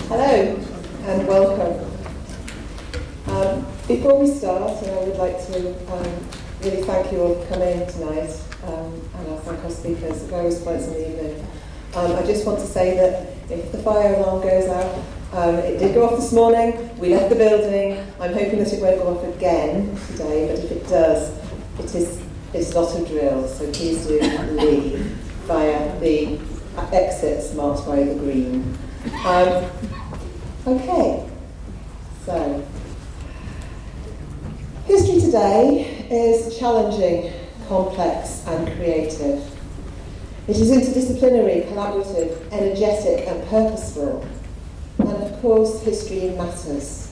Hello and welcome. Before we start, I would like to really thank you all for coming tonight, and I'll thank our speakers at various points in the evening. I just want to say that if the fire alarm goes out, it did go off this morning, we left the building. I'm hoping that it won't go off again today, but if it does, it's not a drill, so please do leave via the exits marked by the green. Okay, so history today is challenging, complex and creative. It is interdisciplinary, collaborative, energetic and purposeful. And of course, history matters.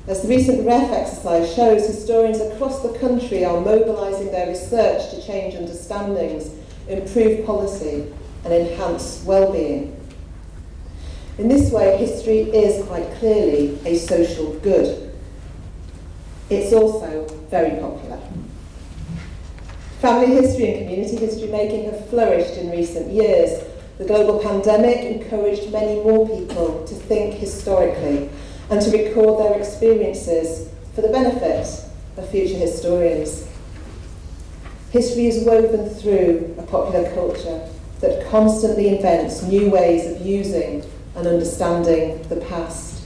As the recent REF exercise shows, historians across the country are mobilising their research to change understandings, improve policy and enhance well-being. In this way, history is quite clearly a social good. It's also very popular. Family history and community history making have flourished in recent years. The global pandemic encouraged many more people to think historically and to record their experiences for the benefit of future historians. History is woven through a popular culture that constantly invents new ways of using and understanding the past.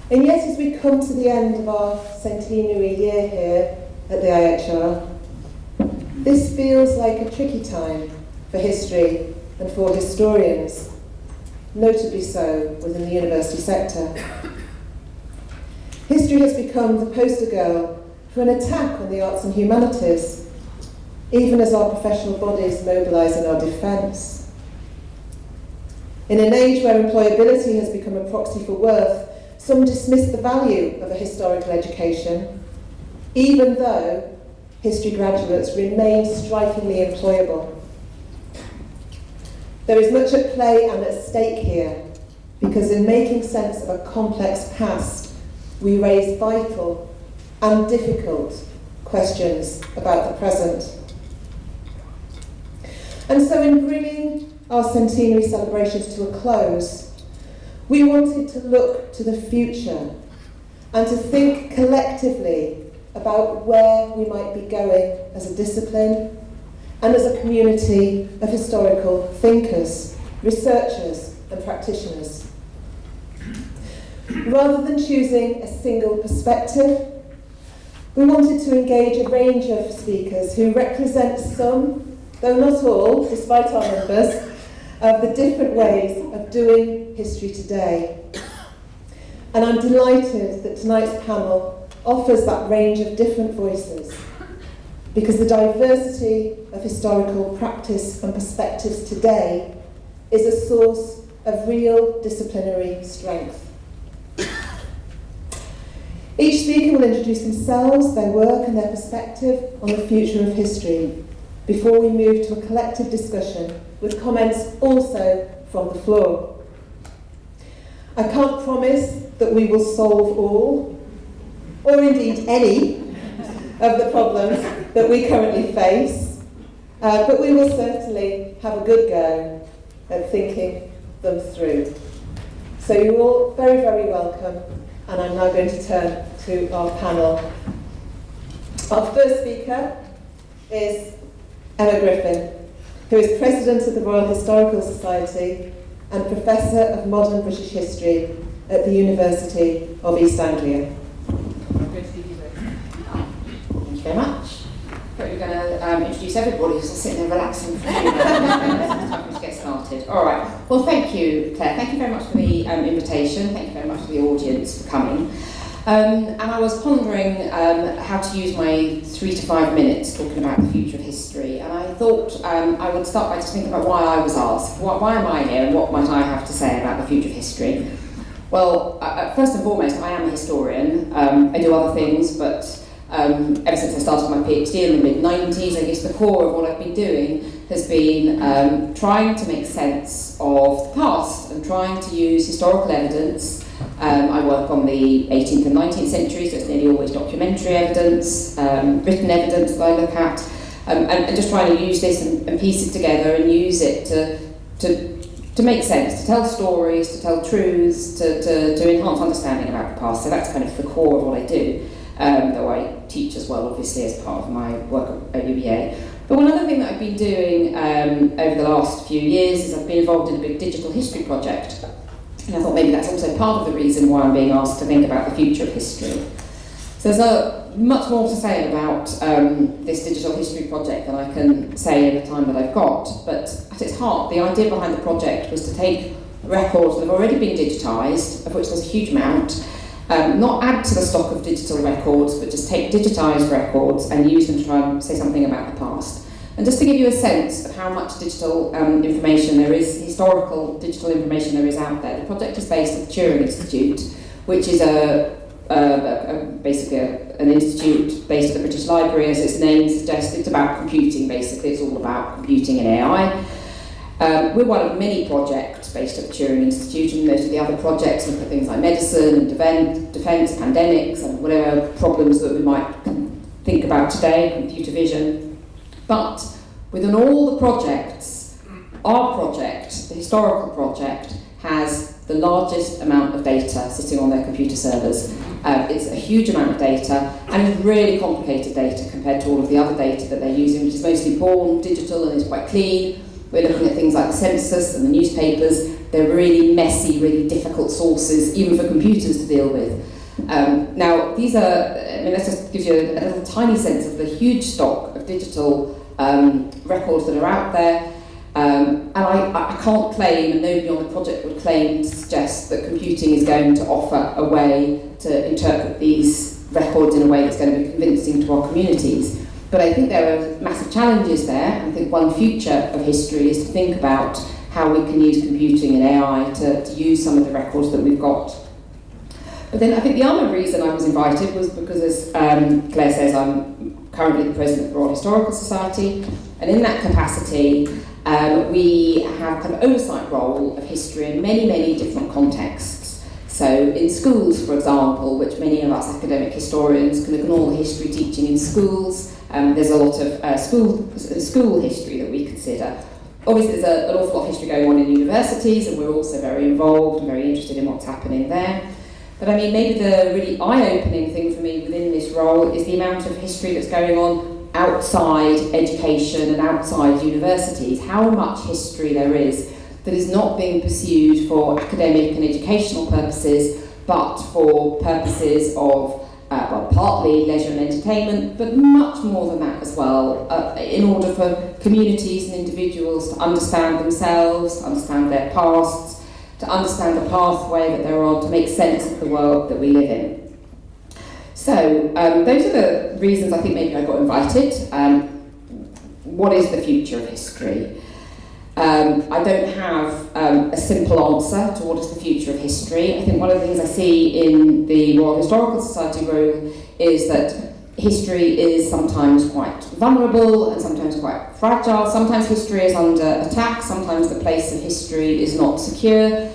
And yet, as we come to the end of our centenary year here at the IHR, this feels like a tricky time for history and for historians, notably so within the university sector. History has become the poster girl for an attack on the arts and humanities, even as our professional bodies mobilise in our defence. In an age where employability has become a proxy for worth, some dismiss the value of a historical education, even though history graduates remain strikingly employable. There is much at play and at stake here, because in making sense of a complex past, we raise vital and difficult questions about the present. And so in bringing our centenary celebrations to a close, we wanted to look to the future and to think collectively about where we might be going as a discipline and as a community of historical thinkers, researchers and practitioners. Rather than choosing a single perspective, we wanted to engage a range of speakers who represent some, though not all, despite our numbers, of the different ways of doing history today. And I'm delighted that tonight's panel offers that range of different voices, because the diversity of historical practice and perspectives today is a source of real disciplinary strength. Each speaker will introduce themselves, their work and their perspective on the future of history, before we move to a collective discussion with comments also from the floor. I can't promise that we will solve all, or indeed any, of the problems that we currently face, but we will certainly have a good go at thinking them through. So you're all very, very welcome, and I'm now going to turn to our panel. Our first speaker is Emma Griffin, who is President of the Royal Historical Society and Professor of Modern British History at the University of East Anglia. Thank you very much. I thought you were going to introduce everybody who's sitting there relaxing for a few minutes. It's time for us to get started. All right. Well, thank you, Claire. Thank you very much for the invitation. Thank you very much to the audience for coming. And I was pondering how to use my 3 to 5 minutes talking about the future of history. And I thought I would start by just thinking about why I was asked. Why am I here and what might I have to say about the future of history? Well, first and foremost, I am a historian. I do other things, but ever since I started my PhD in the mid-90s, I guess the core of what I've been doing has been trying to make sense of the past and trying to use historical evidence. I work on the 18th and 19th century, so it's nearly always documentary evidence, written evidence that I look at, and just trying to use this and piece it together and use it to make sense, to tell stories, to tell truths, to enhance understanding about the past. So that's kind of the core of what I do, though I teach as well, obviously, as part of my work at UBA. But one other thing that I've been doing over the last few years is I've been involved in a big digital history project. And I thought maybe that's also part of the reason why I'm being asked to think about the future of history. So there's much more to say about this digital history project than I can say in the time that I've got. But at its heart, the idea behind the project was to take records that have already been digitised, of which there's a huge amount, not add to the stock of digital records, but just take digitised records and use them to try and say something about the past. And just to give you a sense of how much digital information there is, historical digital information there is out there, the project is based at the Turin Institute, which is basically an institute based at the British Library, as its name suggests. It's about computing, basically. It's all about computing and AI. We're one of many projects based at the Turin Institute, and most of the other projects look at things like medicine and defence, pandemics, and whatever problems that we might think about today, computer vision. But within all the projects, our project, the historical project, has the largest amount of data sitting on their computer servers. It's a huge amount of data, and it's really complicated data compared to all of the other data that they're using, which is mostly born digital and is quite clean. We're looking at things like the census and the newspapers. They're really messy, really difficult sources, even for computers to deal with. Now, these are, let's just give you a little tiny sense of the huge stock of digital records that are out there. And I can't claim, and nobody on the project would claim to suggest that computing is going to offer a way to interpret these records in a way that's going to be convincing to our communities. But I think there are massive challenges there. I think one future of history is to think about how we can use computing and AI to use some of the records that we've got. But then I think the other reason I was invited was because, as Claire says, I'm currently the president of the Royal Historical Society, and in that capacity, we have kind of oversight role of history in many, many different contexts. So in schools, for example, which many of us academic historians can look at all the history teaching in schools, there's a lot of school history that we consider. Obviously, there's an awful lot of history going on in universities, and we're also very involved and very interested in what's happening there. But I mean, maybe the really eye-opening thing for me within this role is the amount of history that's going on outside education and outside universities. How much history there is that is not being pursued for academic and educational purposes, but for purposes of, partly leisure and entertainment, but much more than that as well, in order for communities and individuals to understand themselves, to understand their pasts, to understand the pathway that they're on, to make sense of the world that we live in. So, those are the reasons I think maybe I got invited. What is the future of history? I don't have a simple answer to what is the future of history. I think one of the things I see in the Royal Historical Society role is that history is sometimes quite vulnerable and sometimes quite fragile. Sometimes history is under attack, sometimes the place of history is not secure.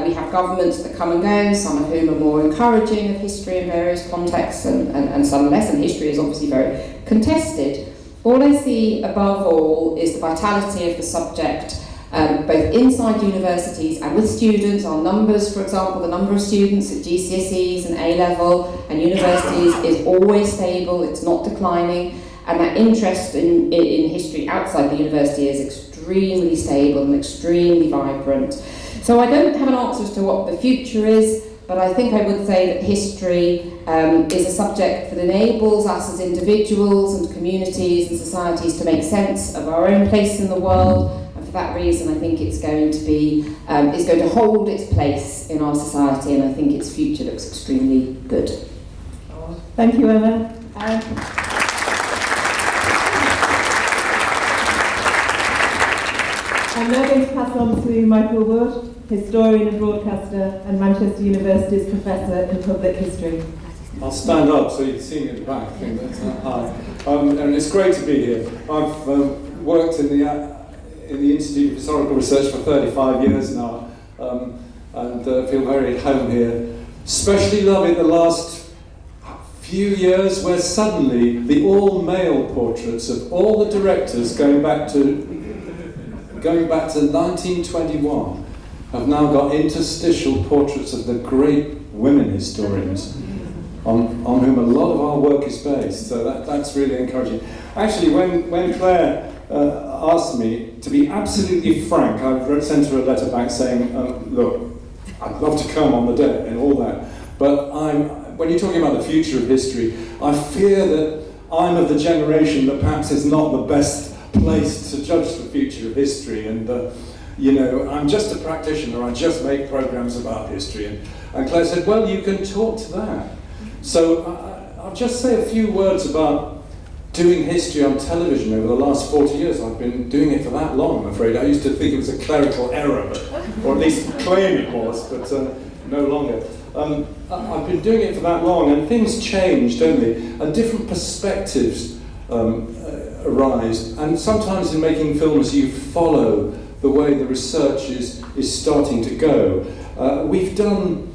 We have governments that come and go, some of whom are more encouraging of history in various contexts and some less, and history is obviously very contested. What I see above all is the vitality of the subject, both inside universities and with students. Our numbers, for example, the number of students at GCSEs and A-level and universities is always stable, it's not declining, and that interest in history outside the university is extremely stable and extremely vibrant. So I don't have an answer as to what the future is, but I think I would say that history is a subject that enables us as individuals and communities and societies to make sense of our own place in the world. And for that reason, I think it's going to be, it's going to hold its place in our society, and I think its future looks extremely good. Thank you, Emma. I'm now going to pass on to Michael Wood, historian and broadcaster and Manchester University's Professor in Public History. I'll stand up so you can see me at the back. I think that's high. And it's great to be here. I've worked in the Institute of Historical Research for 35 years now, and feel very at home here. Especially love it the last few years where suddenly the all-male portraits of all the directors going back to 1921 have now got interstitial portraits of the great women historians on whom a lot of our work is based. So that's really encouraging. Actually, when Claire asked me to be absolutely frank, I sent her a letter back saying, look, I'd love to come on the day and all that, but when you're talking about the future of history, I fear that I'm of the generation that perhaps is not the best place to judge the future of history, and I'm just a practitioner, I just make programs about history. And Claire said, well, you can talk to that. So I'll just say a few words about doing history on television over the last 40 years. I've been doing it for that long, I'm afraid. I used to think it was a clerical error, or at least claim it was, but no longer. I've been doing it for that long, and things change, don't they? And different perspectives arise. And sometimes in making films, you follow the way the research is starting to go. We've done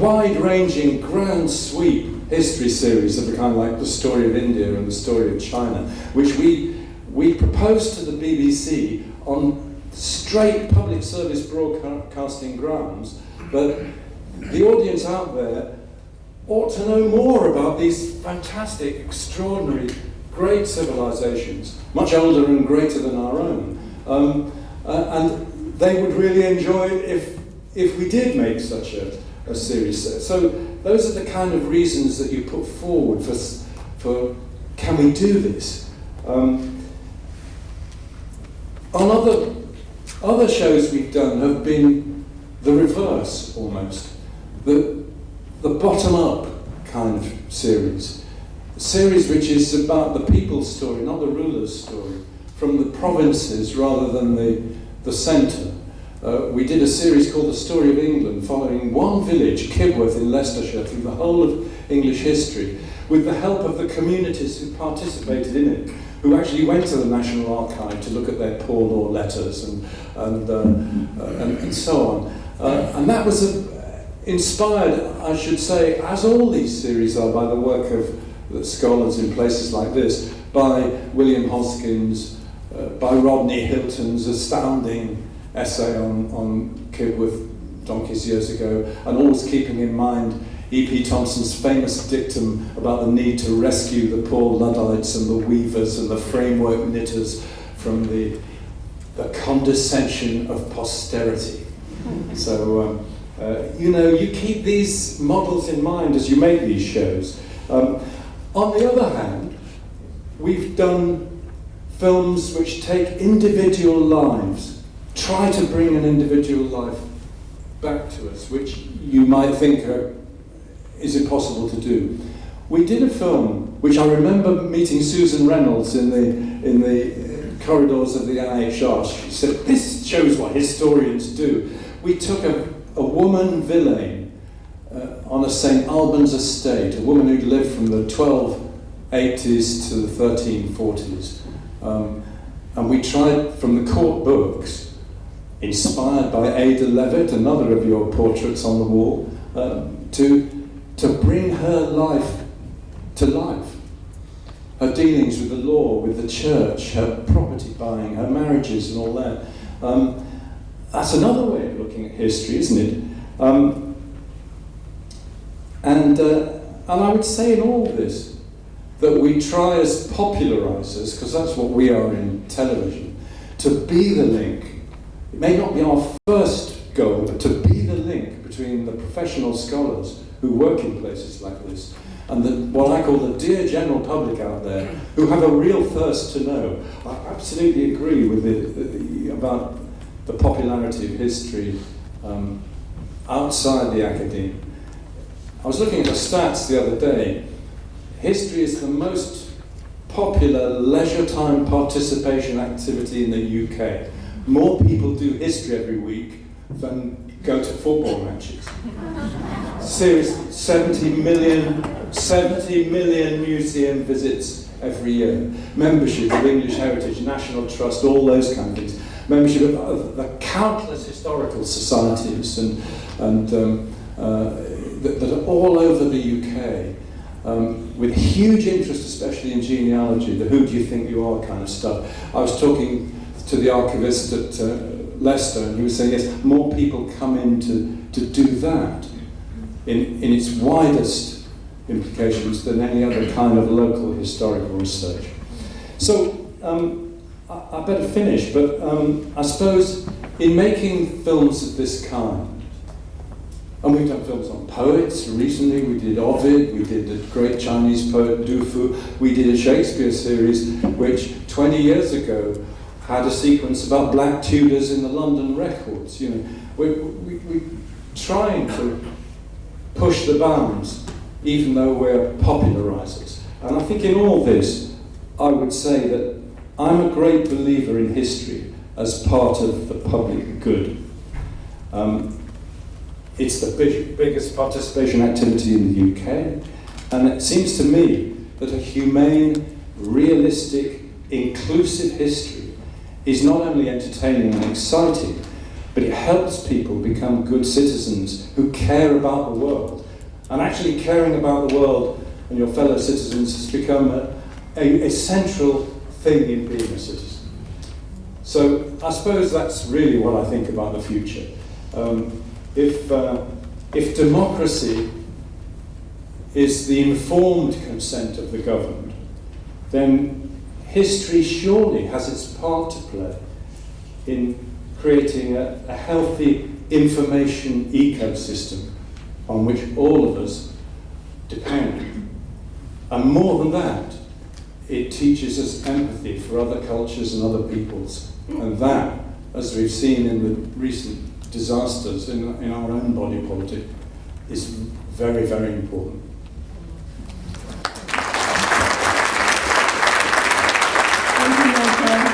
wide-ranging, grand sweep history series of the kind like the story of India and the story of China, which we proposed to the BBC on straight public service broadcasting grounds, but the audience out there ought to know more about these fantastic, extraordinary, great civilizations, much older and greater than our own. And they would really enjoy it if we did make such a series. So those are the kind of reasons that you put forward for can we do this? On other shows we've done have been the reverse almost. The bottom-up kind of series. A series which is about the people's story, not the ruler's story, from the provinces rather than the centre. We did a series called The Story of England, following one village, Kibworth in Leicestershire, through the whole of English history, with the help of the communities who participated in it, who actually went to the National Archive to look at their poor law letters and so on. And that was inspired, I should say, as all these series are, by the work of the scholars in places like this, by William Hoskins, by Rodney Hilton's astounding essay on Kibworth donkeys years ago, and always keeping in mind E.P. Thompson's famous dictum about the need to rescue the poor Luddites and the weavers and the framework knitters from the condescension of posterity. So, you keep these models in mind as you make these shows. On the other hand, we've done films which take individual lives, try to bring an individual life back to us, which you might think is impossible to do. We did a film which I remember meeting Susan Reynolds in the corridors of the IHR. She said, "This shows what historians do." We took a woman villain on a St. Albans estate, a woman who'd lived from the 1280s to the 1340s. And we tried, from the court books, inspired by Ada Levitt, another of your portraits on the wall, to bring her life to life. Her dealings with the law, with the church, her property buying, her marriages and all that. That's another way of looking at history, isn't it? And I would say in all this, that we try as popularisers, because that's what we are in television, to be the link. It may not be our first goal, but to be the link between the professional scholars who work in places like this and what I call the dear general public out there who have a real thirst to know. I absolutely agree with about the popularity of history outside the academe. I was looking at the stats the other day. History is the most popular leisure time participation activity in the UK. More people do history every week than go to football matches. Seriously, 70 million museum visits every year. Membership of English Heritage, National Trust, all those kind of things. Membership of the countless historical societies and that are all over the UK. with huge interest, especially in genealogy, the who do you think you are kind of stuff. I was talking to the archivist at Leicester, and he was saying, yes, more people come in to do that in its widest implications than any other kind of local historical research. So, I better finish, but I suppose in making films of this kind, and we've done films on poets recently, we did Ovid, we did the great Chinese poet Du Fu, we did a Shakespeare series which 20 years ago had a sequence about black Tudors in the London records. You know, we're trying to push the bounds, even though we're popularisers. And I think in all this, I would say that I'm a great believer in history as part of the public good. It's the biggest participation activity in the UK, and it seems to me that a humane, realistic, inclusive history is not only entertaining and exciting, but it helps people become good citizens who care about the world. And actually caring about the world and your fellow citizens has become a central thing in being a citizen. So I suppose that's really what I think about the future. If democracy is the informed consent of the governed, then history surely has its part to play in creating a healthy information ecosystem on which all of us depend. And more than that, it teaches us empathy for other cultures and other peoples. And that, as we've seen in the recent disasters in our own body politic, is very, very important. Thank you, Michael.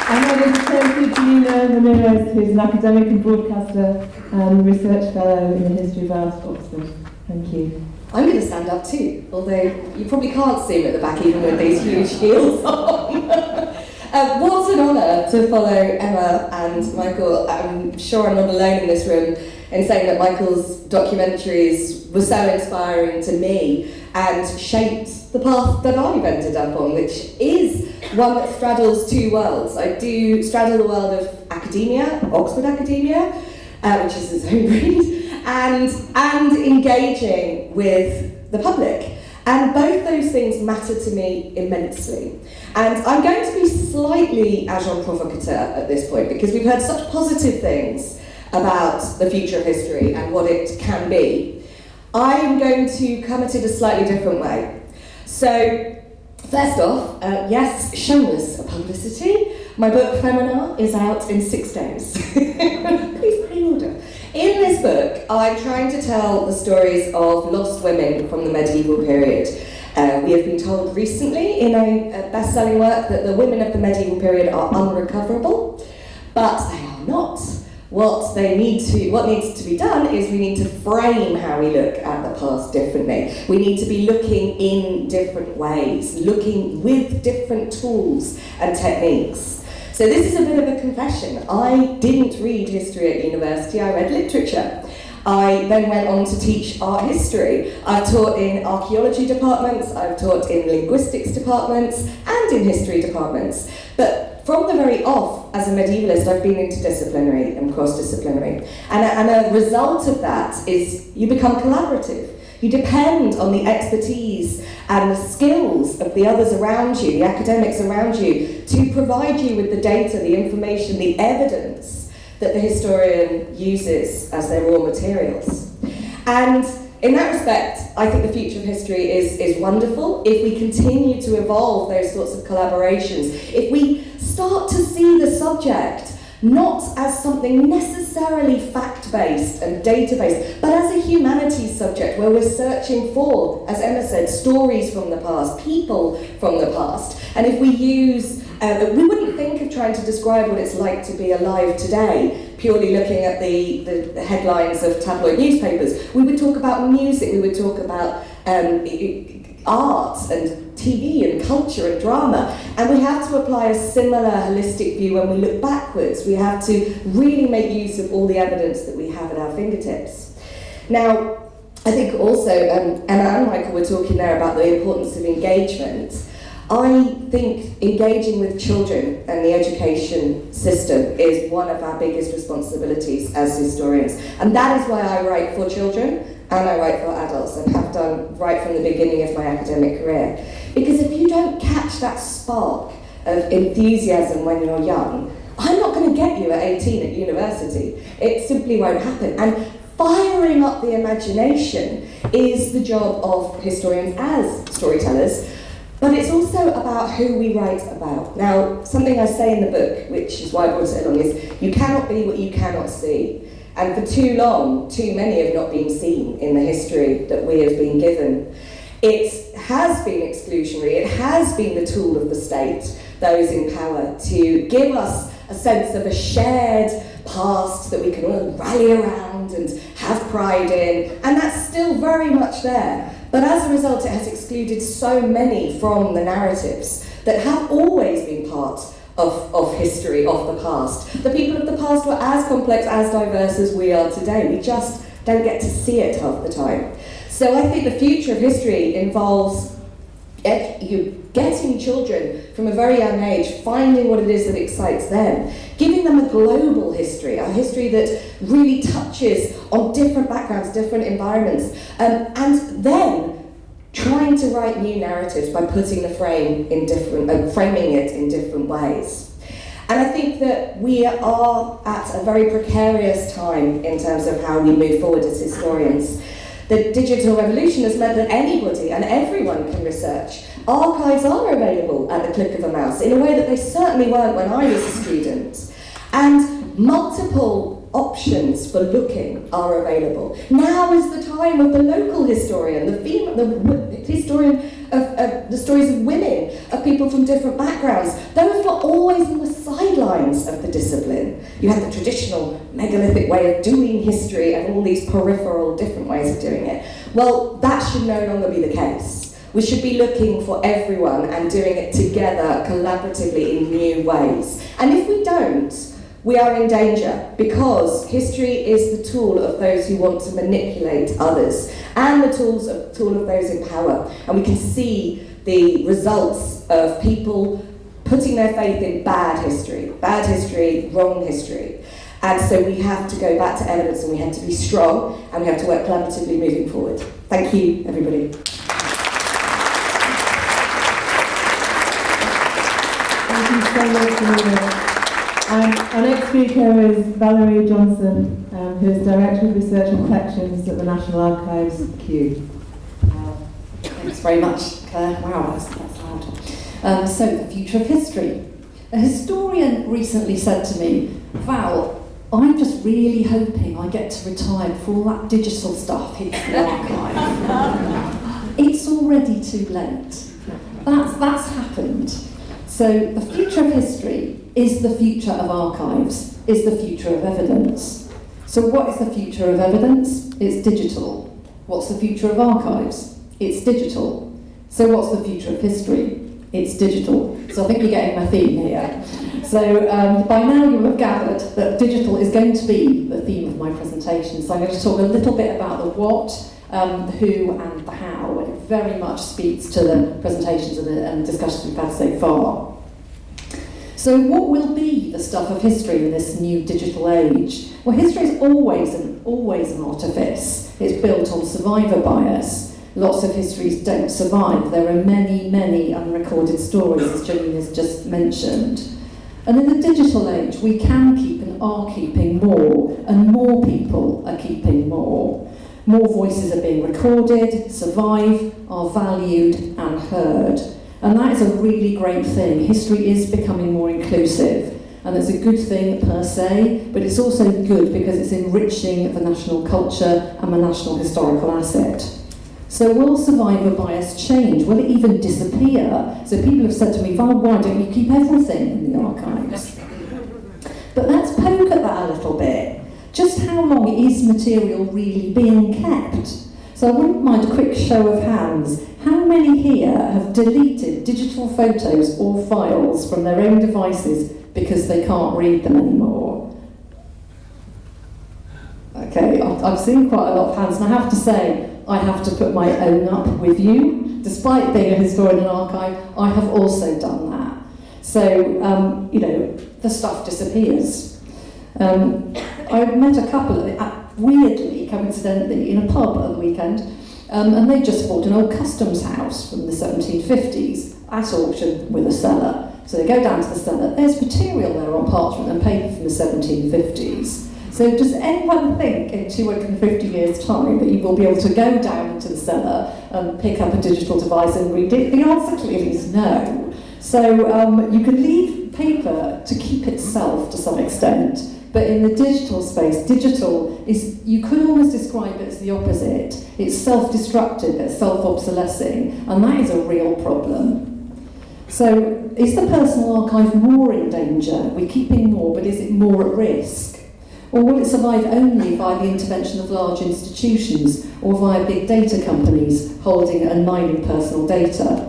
I'm going to turn to Janina Ramirez, who's an academic and broadcaster and research fellow in the history of Art, Oxford. Thank you. I'm going to stand up too, although you probably can't see me at the back even with these huge heels on. What an honour to follow Emma and Michael. I'm sure I'm not alone in this room in saying that Michael's documentaries were so inspiring to me and shaped the path that I've ended up on, which is one that straddles two worlds. I do straddle the world of academia, Oxford academia, which is its own breed, and engaging with the public. And both those things matter to me immensely. And I'm going to be slightly agent provocateur at this point, because we've heard such positive things about the future of history and what it can be. I'm going to come at it a slightly different way. So, first off, yes, shameless publicity. My book, Femina, is out in 6 days. Please pre-order. In this book, I'm trying to tell the stories of lost women from the medieval period. We have been told recently in a best-selling work that the women of the medieval period are unrecoverable, but they are not. What needs to be done is we need to frame how we look at the past differently. We need to be looking in different ways, looking with different tools and techniques. So this is a bit of a confession. I didn't read history at university, I read literature. I then went on to teach art history. I've taught in archaeology departments, I've taught in linguistics departments, and in history departments. But from the very off, as a medievalist, I've been interdisciplinary and cross-disciplinary. And a result of that is you become collaborative. You depend on the expertise and the skills of the others around you, the academics around you, to provide you with the data, the information, the evidence that the historian uses as their raw materials. And in that respect, I think the future of history is wonderful if we continue to evolve those sorts of collaborations, if we start to see the subject not as something necessarily fact-based and data-based, but as a humanities subject where we're searching for, as Emma said, stories from the past, people from the past. And if we use, we wouldn't think of trying to describe what it's like to be alive today, purely looking at the headlines of tabloid newspapers. We would talk about music, we would talk about art and TV and culture and drama, and we have to apply a similar holistic view when we look backwards. We have to really make use of all the evidence that we have at our fingertips. Now, I think also, Emma and Michael were talking there about the importance of engagement. I think engaging with children and the education system is one of our biggest responsibilities as historians. And that is why I write for children and I write for adults, and have done right from the beginning of my academic career. Because if you don't catch that spark of enthusiasm when you're young, I'm not going to get you at 18 at university. It simply won't happen. And firing up the imagination is the job of historians as storytellers, but it's also about who we write about. Now, something I say in the book, which is why I brought it along, is you cannot be what you cannot see. And for too long, too many have not been seen in the history that we have been given. It has been exclusionary, it has been the tool of the state, those in power, to give us a sense of a shared past that we can all rally around and have pride in, and that's still very much there. But as a result, it has excluded so many from the narratives that have always been part of history, of the past. The people of the past were as complex, as diverse as we are today. We just don't get to see it half the time. So I think the future of history involves getting children from a very young age, finding what it is that excites them, giving them a global history, a history that really touches on different backgrounds, different environments, and then trying to write new narratives by putting the frame in different, framing it in different ways. And I think that we are at a very precarious time in terms of how we move forward as historians. The digital revolution has meant that anybody and everyone can research. Archives are available at the click of a mouse in a way that they certainly weren't when I was a student. And multiple options for looking are available. Now is the time of the local historian, the historian of the stories of women, of people from different backgrounds. Those were always on the sidelines of the discipline. You had the traditional megalithic way of doing history and all these peripheral different ways of doing it. Well, that should no longer be the case. We should be looking for everyone and doing it together, collaboratively in new ways. And if we don't, we are in danger, because history is the tool of those who want to manipulate others and the tool of those in power. And we can see the results of people putting their faith in bad history, wrong history. And so we have to go back to evidence, and we have to be strong, and we have to work collaboratively moving forward. Thank you, everybody. Thank you so much, Janina. Our next speaker is Valerie Johnson, who is Director of Research and Collections at the National Archives, Kew. Thanks very much, Claire. Wow, that's loud. So, the future of history. A historian recently said to me, Val, I'm just really hoping I get to retire before all that digital stuff hits the archive. It's already too late. That's happened. So the future of history is the future of archives, is the future of evidence. So what is the future of evidence? It's digital. What's the future of archives? It's digital. So what's the future of history? It's digital. So I think you're getting my theme here. So by now you'll have gathered that digital is going to be the theme of my presentation. So I'm going to talk a little bit about the what, the who and the how. It very much speaks to the presentations and discussions we've had so far. So what will be the stuff of history in this new digital age? Well, history is always an artifice. It's built on survivor bias. Lots of histories don't survive. There are many, many unrecorded stories, as Janina's just mentioned. And in the digital age, we can keep and are keeping more, and more people are keeping more. More voices are being recorded, survive, are valued and heard. And that is a really great thing. History is becoming more inclusive, and it's a good thing per se, but it's also good because it's enriching the national culture and the national historical asset. So will survivor bias change? Will it even disappear? So people have said to me, Val, why don't you keep everything in the archives? But let's poke at that a little bit. Just how long is material really being kept? So I wouldn't mind a quick show of hands. How many here have deleted digital photos or files from their own devices because they can't read them anymore? Okay, I've seen quite a lot of hands, and I have to say, I have to put my own up with you. Despite being a historian and archive, I have also done that. So, the stuff disappears. I met a couple, weirdly, coincidentally, in a pub at the weekend, and they just bought an old customs house from the 1750s at auction with a cellar. So they go down to the cellar, there's material there on parchment and paper from the 1750s. So does anyone think in 250 years' time that you will be able to go down into the cellar and pick up a digital device and read it? The answer clearly is no. So you can leave paper to keep itself to some extent, but in the digital space, digital is, you could almost describe it as the opposite. It's self-destructive, it's self-obsolescing, and that is a real problem. So is the personal archive more in danger? We're keeping more, but is it more at risk? Or will it survive only via the intervention of large institutions or via big data companies holding and mining personal data?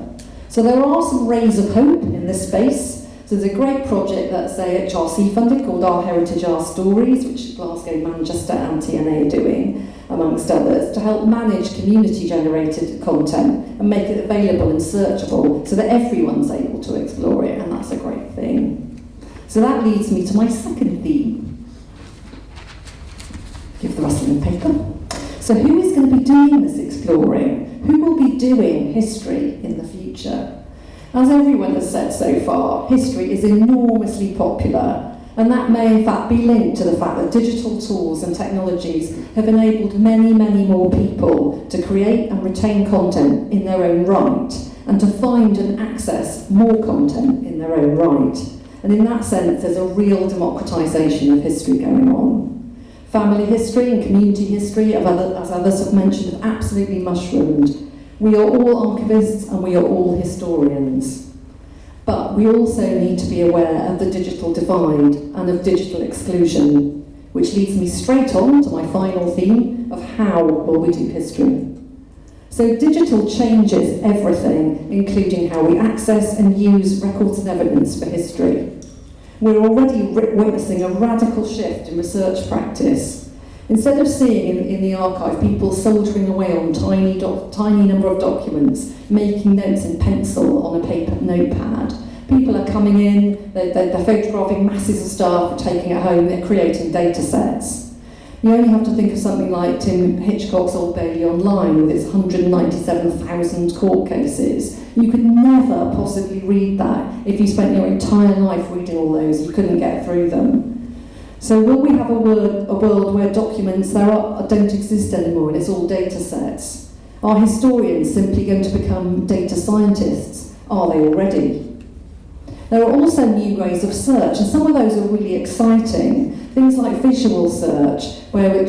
So there are some rays of hope in this space. So there's a great project that's IHRC funded called Our Heritage, Our Stories, which Glasgow, Manchester and TNA are doing, amongst others, to help manage community-generated content and make it available and searchable so that everyone's able to explore it, and that's a great thing. So that leads me to my second theme. Give the rustling paper. So who is going to be doing this exploring? Who will be doing history in the future? As everyone has said so far, history is enormously popular, and that may in fact be linked to the fact that digital tools and technologies have enabled many, many more people to create and retain content in their own right, and to find and access more content in their own right. And in that sense, there's a real democratisation of history going on. Family history and community history, as others have mentioned, have absolutely mushroomed. We are all archivists and we are all historians. But we also need to be aware of the digital divide and of digital exclusion, which leads me straight on to my final theme of how will we do history. So digital changes everything, including how we access and use records and evidence for history. We're already witnessing a radical shift in research practice. Instead of seeing in the archive people soldiering away on tiny number of documents, making notes in pencil on a paper notepad, people are coming in, they're photographing masses of stuff, taking it home, they're creating data sets. You only have to think of something like Tim Hitchcock's Old Bailey Online with its 197,000 court cases. You could never possibly read that if you spent your entire life reading all those. You couldn't get through them. So will we have a world where documents don't exist anymore and it's all data sets? Are historians simply going to become data scientists? Are they already? There are also new ways of search, and some of those are really exciting. Things like visual search, I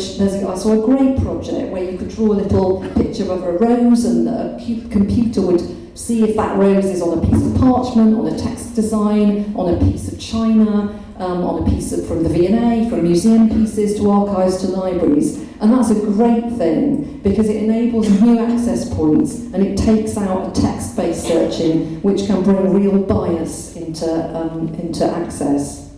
saw a great project where you could draw a little picture of a rose and a computer would see if that rose is on a piece of parchment, on a text design, on a piece of china, on a piece from the V&A, from museum pieces to archives to libraries. And that's a great thing because it enables new access points and it takes out a text-based searching which can bring real bias into access.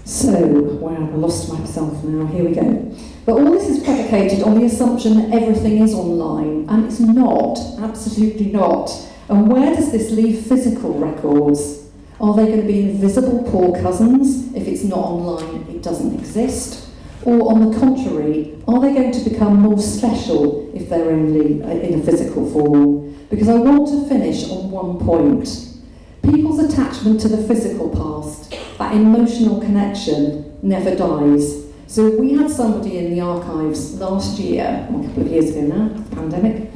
So, wow, I lost myself now, here we go. But all this is predicated on the assumption that everything is online, and it's not, absolutely not. And where does this leave physical records? Are they going to be invisible poor cousins? If it's not online, it doesn't exist. Or on the contrary, are they going to become more special if they're only in a physical form? Because I want to finish on one point. People's attachment to the physical past, that emotional connection, never dies. So we had somebody in the archives last year, a couple of years ago now, the pandemic,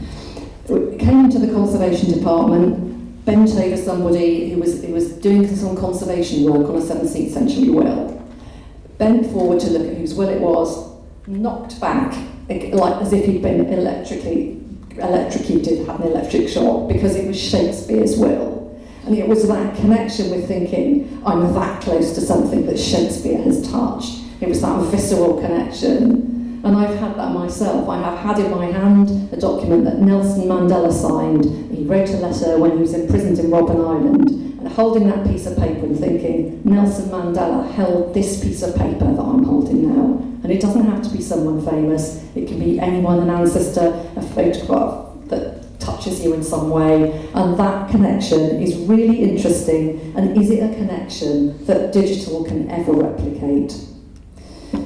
came into the conservation department, bent over somebody who was doing some conservation work on a 17th century will, bent forward to look at whose will it was, knocked back, like as if he'd been electrocuted, had an electric shock, because it was Shakespeare's will. And it was that connection with thinking, I'm that close to something that Shakespeare has touched. It was that visceral connection. And I've had that myself. I have had in my hand a document that Nelson Mandela signed. He wrote a letter when he was imprisoned in Robben Island, and holding that piece of paper and thinking, Nelson Mandela held this piece of paper that I'm holding now, And it doesn't have to be someone famous, it can be anyone, an ancestor, a photograph that touches you in some way, and that connection is really interesting. And is it a connection that digital can ever replicate?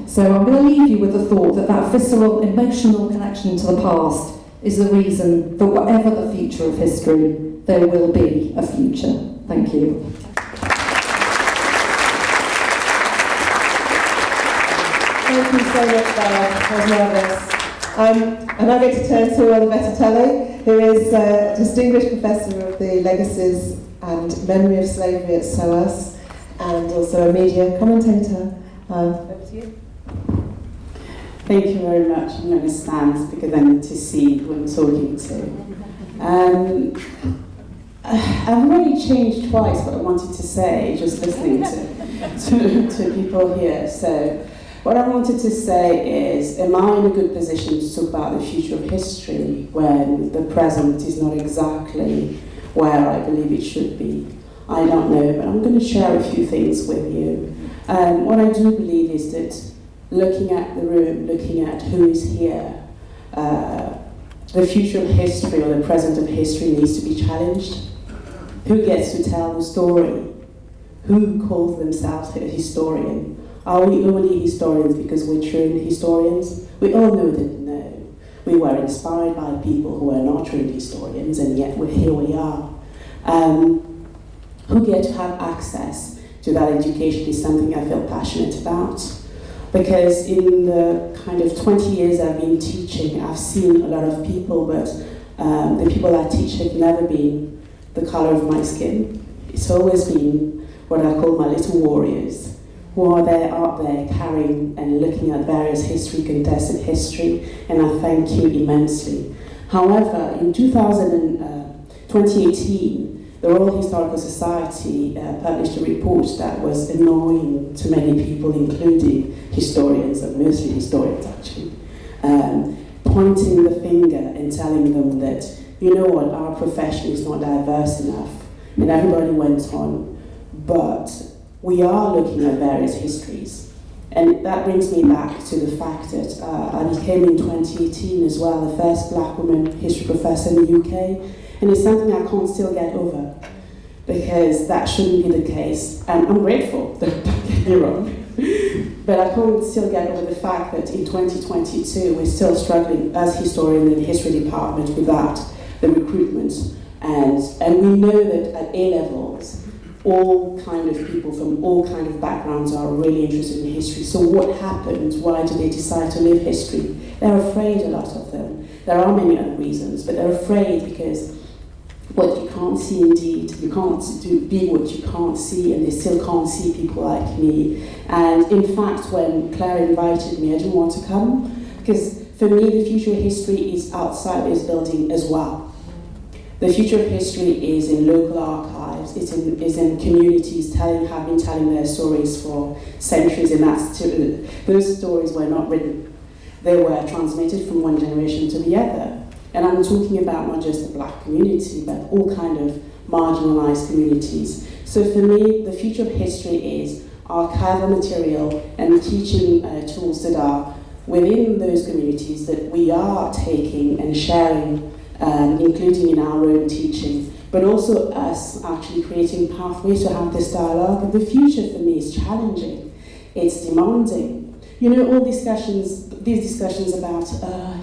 So I'm going to leave you with the thought that that visceral, emotional connection to the past is the reason that whatever the future of history, there will be a future. Thank you. Thank you so much, Val. I was nervous. And I get to turn to Olivette Otele, who is a distinguished professor of the legacies and memory of slavery at SOAS, and also a media commentator. Over to you. Thank you very much. I'm going to stand because I need to see who I'm talking to. I've already changed twice what I wanted to say, just listening to people here. So what I wanted to say is, am I in a good position to talk about the future of history when the present is not exactly where I believe it should be? I don't know, but I'm going to share a few things with you. What I do believe is that looking at the room, looking at who is here, the future of history or the present of history needs to be challenged. Who gets to tell the story? Who calls themselves a historian? Are we only historians because we're trained historians? We all know that no. We were inspired by people who were not trained historians, and yet here we are. Who get to have access to that education is something I feel passionate about. Because in the kind of 20 years I've been teaching, I've seen a lot of people, but the people I teach have never been the color of my skin. It's always been what I call my little warriors, who are there out there carrying and looking at various history, contested history, and I thank you immensely. However, in 2018, the Royal Historical Society published a report that was annoying to many people, including historians, and mostly historians actually, pointing the finger and telling them that, you know what, our profession is not diverse enough. And everybody went on, but we are looking at various histories. And that brings me back to the fact that I became in 2018 as well the first black woman history professor in the UK. And it's something I can't still get over, because that shouldn't be the case. And I'm grateful, don't get me wrong. But I can't still get over the fact that in 2022, we're still struggling as historians in the history department without the recruitment. And we know that at A levels, all kind of people from all kind of backgrounds are really interested in history. So what happened? Why do they decide to leave history? They're afraid, a lot of them. There are many other reasons, but they're afraid because what you can't see indeed, you can't be what you can't see, and they still can't see people like me. And in fact, when Claire invited me, I didn't want to come, because for me, the future of history is outside this building as well. The future of history is in local archives, is in communities have been telling their stories for centuries, and those stories were not written. They were transmitted from one generation to the other. And I'm talking about not just the black community, but all kind of marginalized communities. So for me, the future of history is archival material and teaching tools that are within those communities that we are taking and sharing, including in our own teaching, but also us actually creating pathways to have this dialogue. And the future for me is challenging, it's demanding. You know, all these discussions about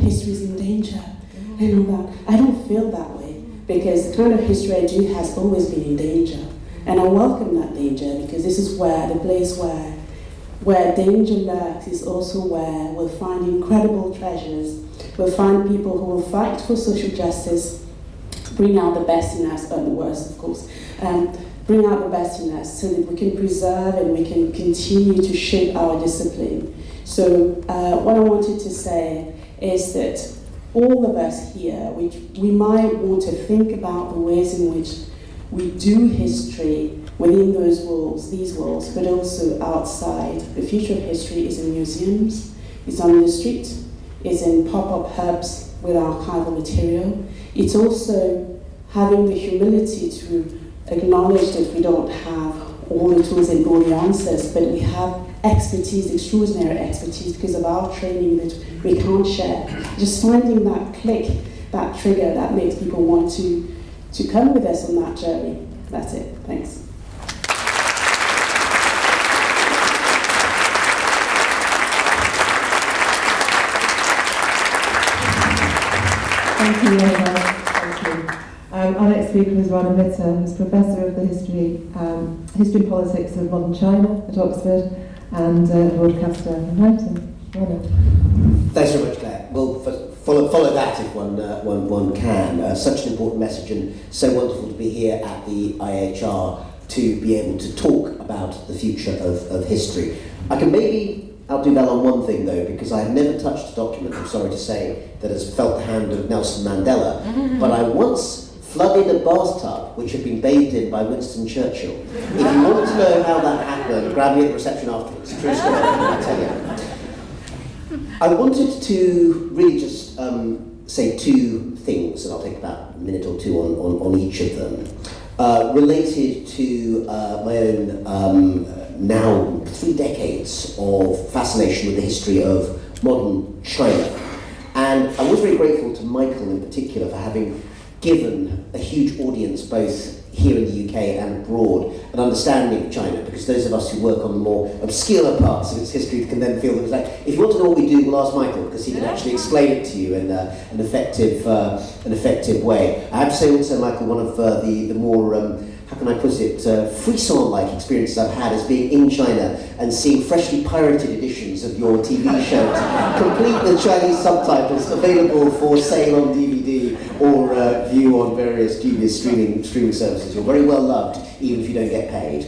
history is in danger, and all that. I don't feel that way, because the kind of history I do has always been in danger. And I welcome that danger, because this is where the place where danger lurks is also where we'll find incredible treasures. We'll find people who will fight for social justice, bring out the best in us, and the worst, of course, bring out the best in us so that we can preserve and we can continue to shape our discipline. So what I wanted to say is that all of us here, we might want to think about the ways in which we do history within these walls, but also outside. The future of history is in museums, it's on the street, it's in pop-up hubs with archival material. It's also having the humility to acknowledge that we don't have all the tools and all the answers, but we have expertise, extraordinary expertise, because of our training that we can't share. Just finding that click, that trigger that makes people want to come with us on that journey. That's it. Thanks. Thank you, Rana. Thank you. Our next speaker is Rana Mitter, who's Professor of the History and Politics of Modern China at Oxford and broadcaster and writer. Rana. Thanks very much, Claire. Well, follow that if one can. Such an important message, and so wonderful to be here at the IHR to be able to talk about the future of history. I can maybe outdo Val on one thing though, because I have never touched a document, I'm sorry to say, that has felt the hand of Nelson Mandela, but I once flooded a bathtub which had been bathed in by Winston Churchill. If you want to know how that happened, grab me at the reception afterwards. True story, I'll tell you. I wanted to really just say two things, and I'll take about a minute or two on each of them, related to my own now 3 decades of fascination with the history of modern China. And I was very grateful to Michael in particular for having given a huge audience both here in the UK and abroad an understanding of China, because those of us who work on the more obscure parts of its history can then feel that it's like, if you want to know what we do, we'll ask Michael, because he can actually explain it to you in an effective way. I have to say also, Michael, one of the more how can I put it, frisson-like experiences I've had is being in China and seeing freshly pirated editions of your TV shows, complete with Chinese subtitles, available for sale on DVD or view on various dubious streaming services. You're very well loved, even if you don't get paid.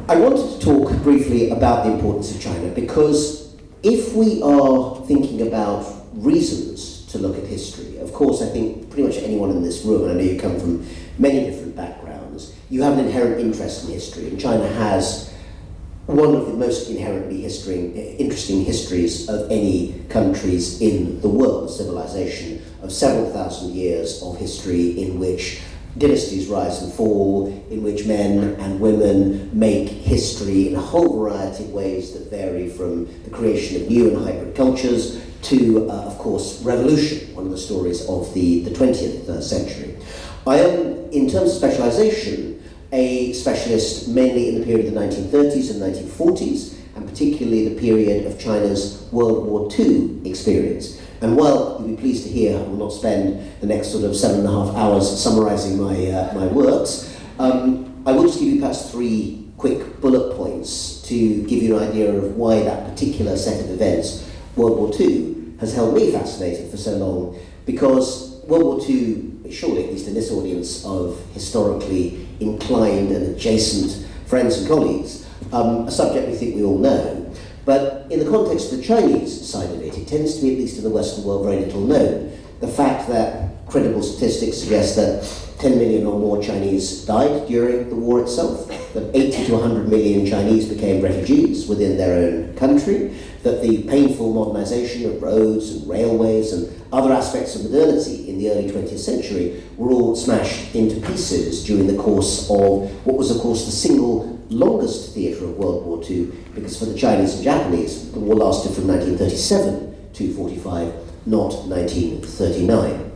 I wanted to talk briefly about the importance of China, because if we are thinking about reasons to look at history, of course I think pretty much anyone in this room, and I know you come from many different backgrounds, you have an inherent interest in history, and China has one of the most inherently interesting histories of any countries in the world, a civilization of several thousand years of history in which dynasties rise and fall, in which men and women make history in a whole variety of ways that vary from the creation of new and hybrid cultures to, of course, revolution, one of the stories of the 20th century. I am, in terms of specialization, a specialist mainly in the period of the 1930s and 1940s, and particularly the period of China's World War II experience. And while you'll be pleased to hear I will not spend the next sort of 7.5 hours summarizing my works, I will just give you perhaps 3 quick bullet points to give you an idea of why that particular set of events, World War II, has held me fascinated for so long, because World War II, surely at least in this audience of historically inclined and adjacent friends and colleagues, a subject we think we all know. But in the context of the Chinese side of it, it tends to be, at least in the Western world, very little known. The fact that credible statistics suggest that 10 million or more Chinese died during the war itself, that 80 to 100 million Chinese became refugees within their own country, that the painful modernization of roads and railways and other aspects of modernity in the early 20th century were all smashed into pieces during the course of what was, of course, the single longest theatre of World War II, because for the Chinese and Japanese, the war lasted from 1937 to 45, not 1939.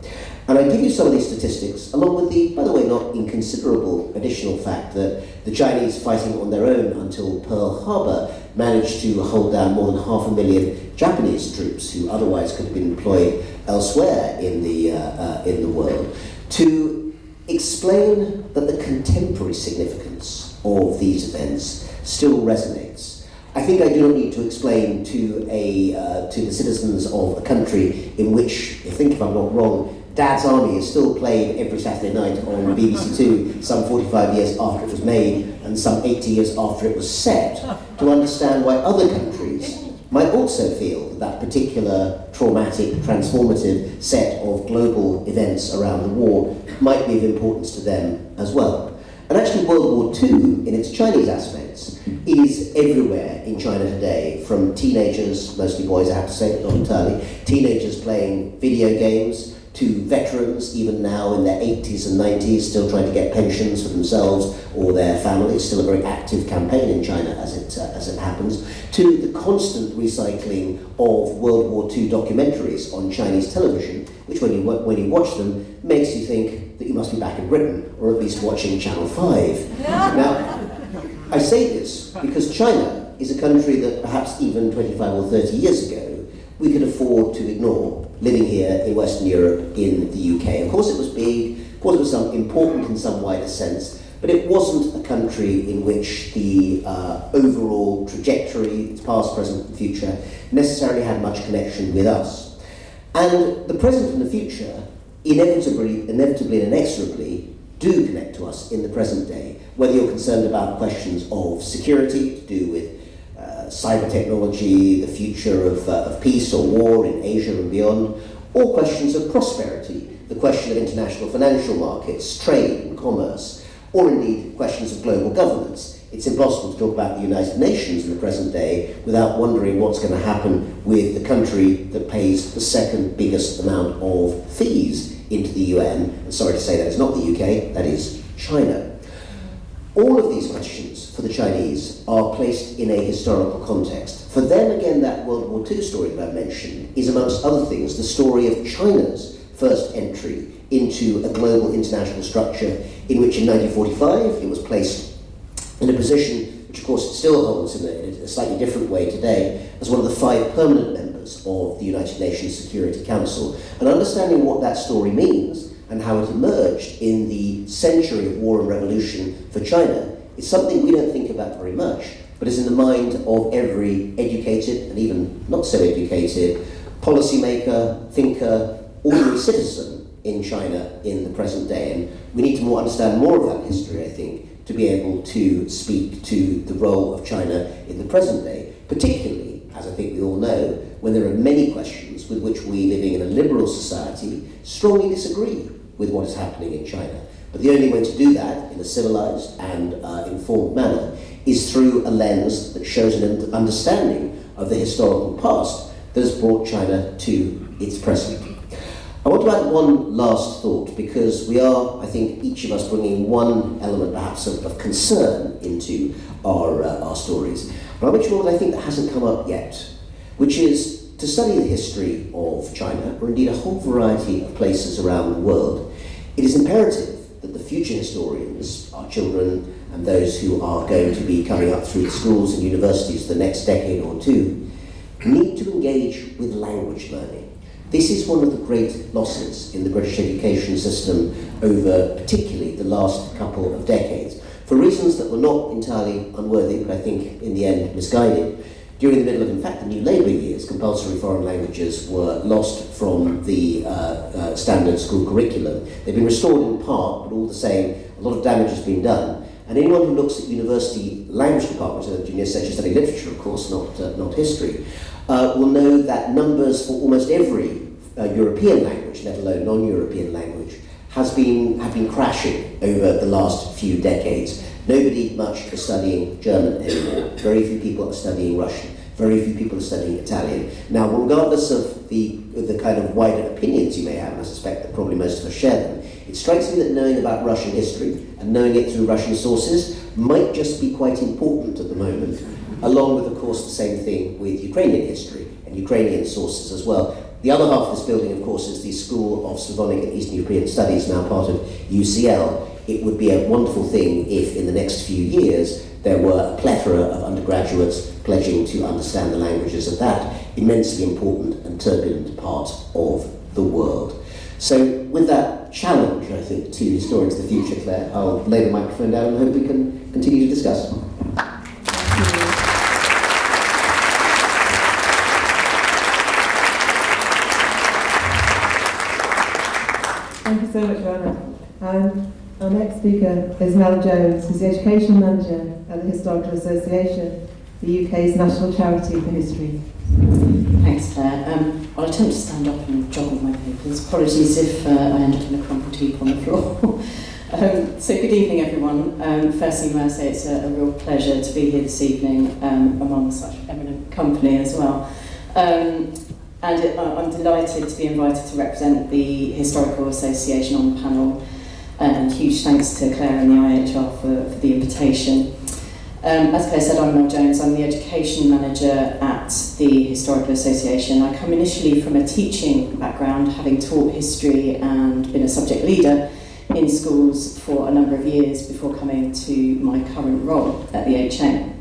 And I give you some of these statistics, along with the, by the way, not inconsiderable additional fact that the Chinese, fighting on their own until Pearl Harbor, managed to hold down more than 500,000 Japanese troops who otherwise could have been employed elsewhere in the world, to explain that the contemporary significance of these events still resonates. I think I do not need to explain to the citizens of a country in which, I think if I'm not wrong, Dad's Army is still played every Saturday night on BBC Two, some 45 years after it was made and some 80 years after it was set, to understand why other countries might also feel that that particular traumatic, transformative set of global events around the war might be of importance to them as well. And actually World War II, in its Chinese aspects, is everywhere in China today, from teenagers, mostly boys I have to say, but not entirely, teenagers playing video games, to veterans, even now in their 80s and 90s, still trying to get pensions for themselves or their families, still a very active campaign in China as it happens, to the constant recycling of World War II documentaries on Chinese television, which when you watch them, makes you think that you must be back in Britain, or at least watching Channel 5. Now, I say this because China is a country that perhaps even 25 or 30 years ago, we could afford to ignore, living here in Western Europe, in the UK. Of course it was big, of course it was important in some wider sense, but it wasn't a country in which the overall trajectory, its past, present and future, necessarily had much connection with us. And the present and the future, inevitably and inexorably, do connect to us in the present day, whether you're concerned about questions of security to do with cyber technology, the future of peace or war in Asia and beyond, or questions of prosperity, the question of international financial markets, trade and commerce, or indeed questions of global governance. It's impossible to talk about the United Nations in the present day without wondering what's going to happen with the country that pays the second biggest amount of fees into the UN. And sorry to say that it's not the UK, that is China. All of these questions for the Chinese are placed in a historical context. For them, again, that World War II story that I mentioned is, amongst other things, the story of China's first entry into a global international structure in which in 1945 it was placed in a position which of course it still holds in a slightly different way today as one of the 5 permanent members of the United Nations Security Council. And understanding what that story means and how it emerged in the century of war and revolution for China is something we don't think about very much, but is in the mind of every educated and even not so educated policymaker, thinker, ordinary citizen in China in the present day. And we need to understand more of that history, I think, to be able to speak to the role of China in the present day, particularly, as I think we all know, when there are many questions with which we, living in a liberal society, strongly disagree with what is happening in China. But the only way to do that in a civilized and informed manner is through a lens that shows an understanding of the historical past that has brought China to its present. I want to add one last thought, because we are, I think, each of us bringing one element perhaps of concern into our stories. But I'll mention one that I think that hasn't come up yet, which is to study the history of China, or indeed a whole variety of places around the world. It is imperative that the future historians, our children and those who are going to be coming up through the schools and universities the next decade or two, need to engage with language learning. This is one of the great losses in the British education system over particularly the last couple of decades, for reasons that were not entirely unworthy, but I think in the end misguided. During the middle of, in fact, the new Labour years, compulsory foreign languages were lost from the standard school curriculum. They've been restored in part, but all the same, a lot of damage has been done. And anyone who looks at university language departments, and junior section study literature, of course, not history, will know that numbers for almost every European language, let alone non-European language, have been crashing over the last few decades. Nobody much is studying German anymore. Very few people are studying Russian. Very few people are studying Italian. Now, regardless of the kind of wider opinions you may have, and I suspect that probably most of us share them, it strikes me that knowing about Russian history and knowing it through Russian sources might just be quite important at the moment, along with, of course, the same thing with Ukrainian history and Ukrainian sources as well. The other half of this building, of course, is the School of Slavonic and Eastern European Studies, now part of UCL. It would be a wonderful thing if, in the next few years, there were a plethora of undergraduates pledging to understand the languages of that immensely important and turbulent part of the world. So, with that challenge, I think, to historians of the future, Claire, I'll lay the microphone down and hope we can continue to discuss. Thank you so much, Rana. Our next speaker is Mel Jones, who's the Education Manager at the Historical Association, the UK's national charity for history. Thanks, Claire. I'll attempt to stand up and joggle my papers. Apologies if I end up in a crumpled heap on the floor. So good evening, everyone. Firstly, may I say it's a real pleasure to be here this evening among such eminent company as well. and I'm delighted to be invited to represent the Historical Association on the panel, and huge thanks to Claire and the IHR for the invitation. As Claire said, I'm Mel Jones. I'm the Education Manager at the Historical Association. I come initially from a teaching background, having taught history and been a subject leader in schools for a number of years before coming to my current role at the HA.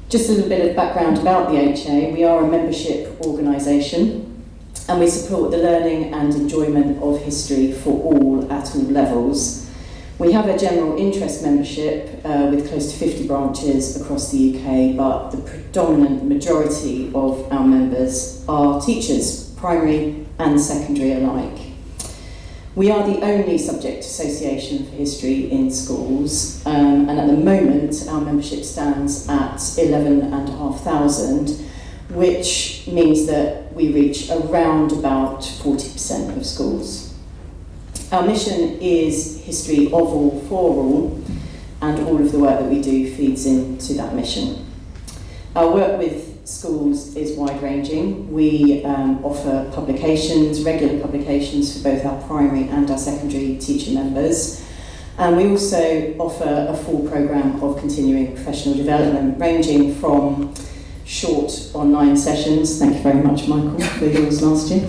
Just a little bit of background about the HA. We are a membership organisation, and we support the learning and enjoyment of history for all at all levels. We have a general interest membership with close to 50 branches across the UK, but the predominant majority of our members are teachers, primary and secondary alike. We are the only subject association for history in schools, and at the moment our membership stands at 11,500, which means that we reach around about 40% of schools. Our mission is history of all for all, and all of the work that we do feeds into that mission. Our work with schools is wide-ranging. We offer publications, regular publications for both our primary and our secondary teacher members, and we also offer a full programme of continuing professional development, ranging from short online sessions. Thank you very much, Michael, for yours last year.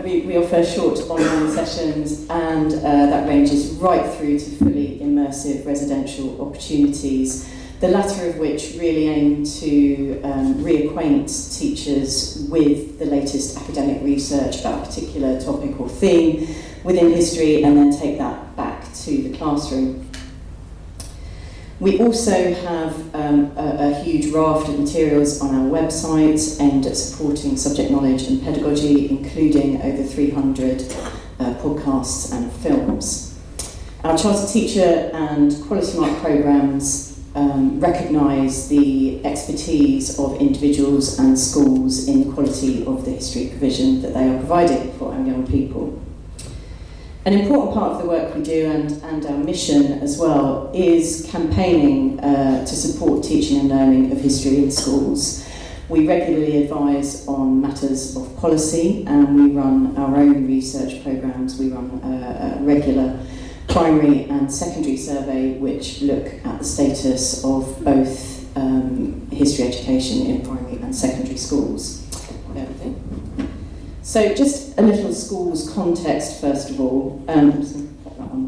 We offer short online sessions, and that ranges right through to fully immersive residential opportunities, the latter of which really aim to reacquaint teachers with the latest academic research about a particular topic or theme within history, and then take that back to the classroom. We also have a huge raft of materials on our website aimed at supporting subject knowledge and pedagogy, including over 300 podcasts and films. Our Chartered Teacher and Quality Mark programmes recognise the expertise of individuals and schools in the quality of the history provision that they are providing for our young people. An important part of the work we do, and our mission as well, is campaigning to support teaching and learning of history in schools. We regularly advise on matters of policy, and we run our own research programmes. We run a regular primary and secondary survey which look at the status of both history education in primary and secondary schools. So just a little schools context first of all. Just put that one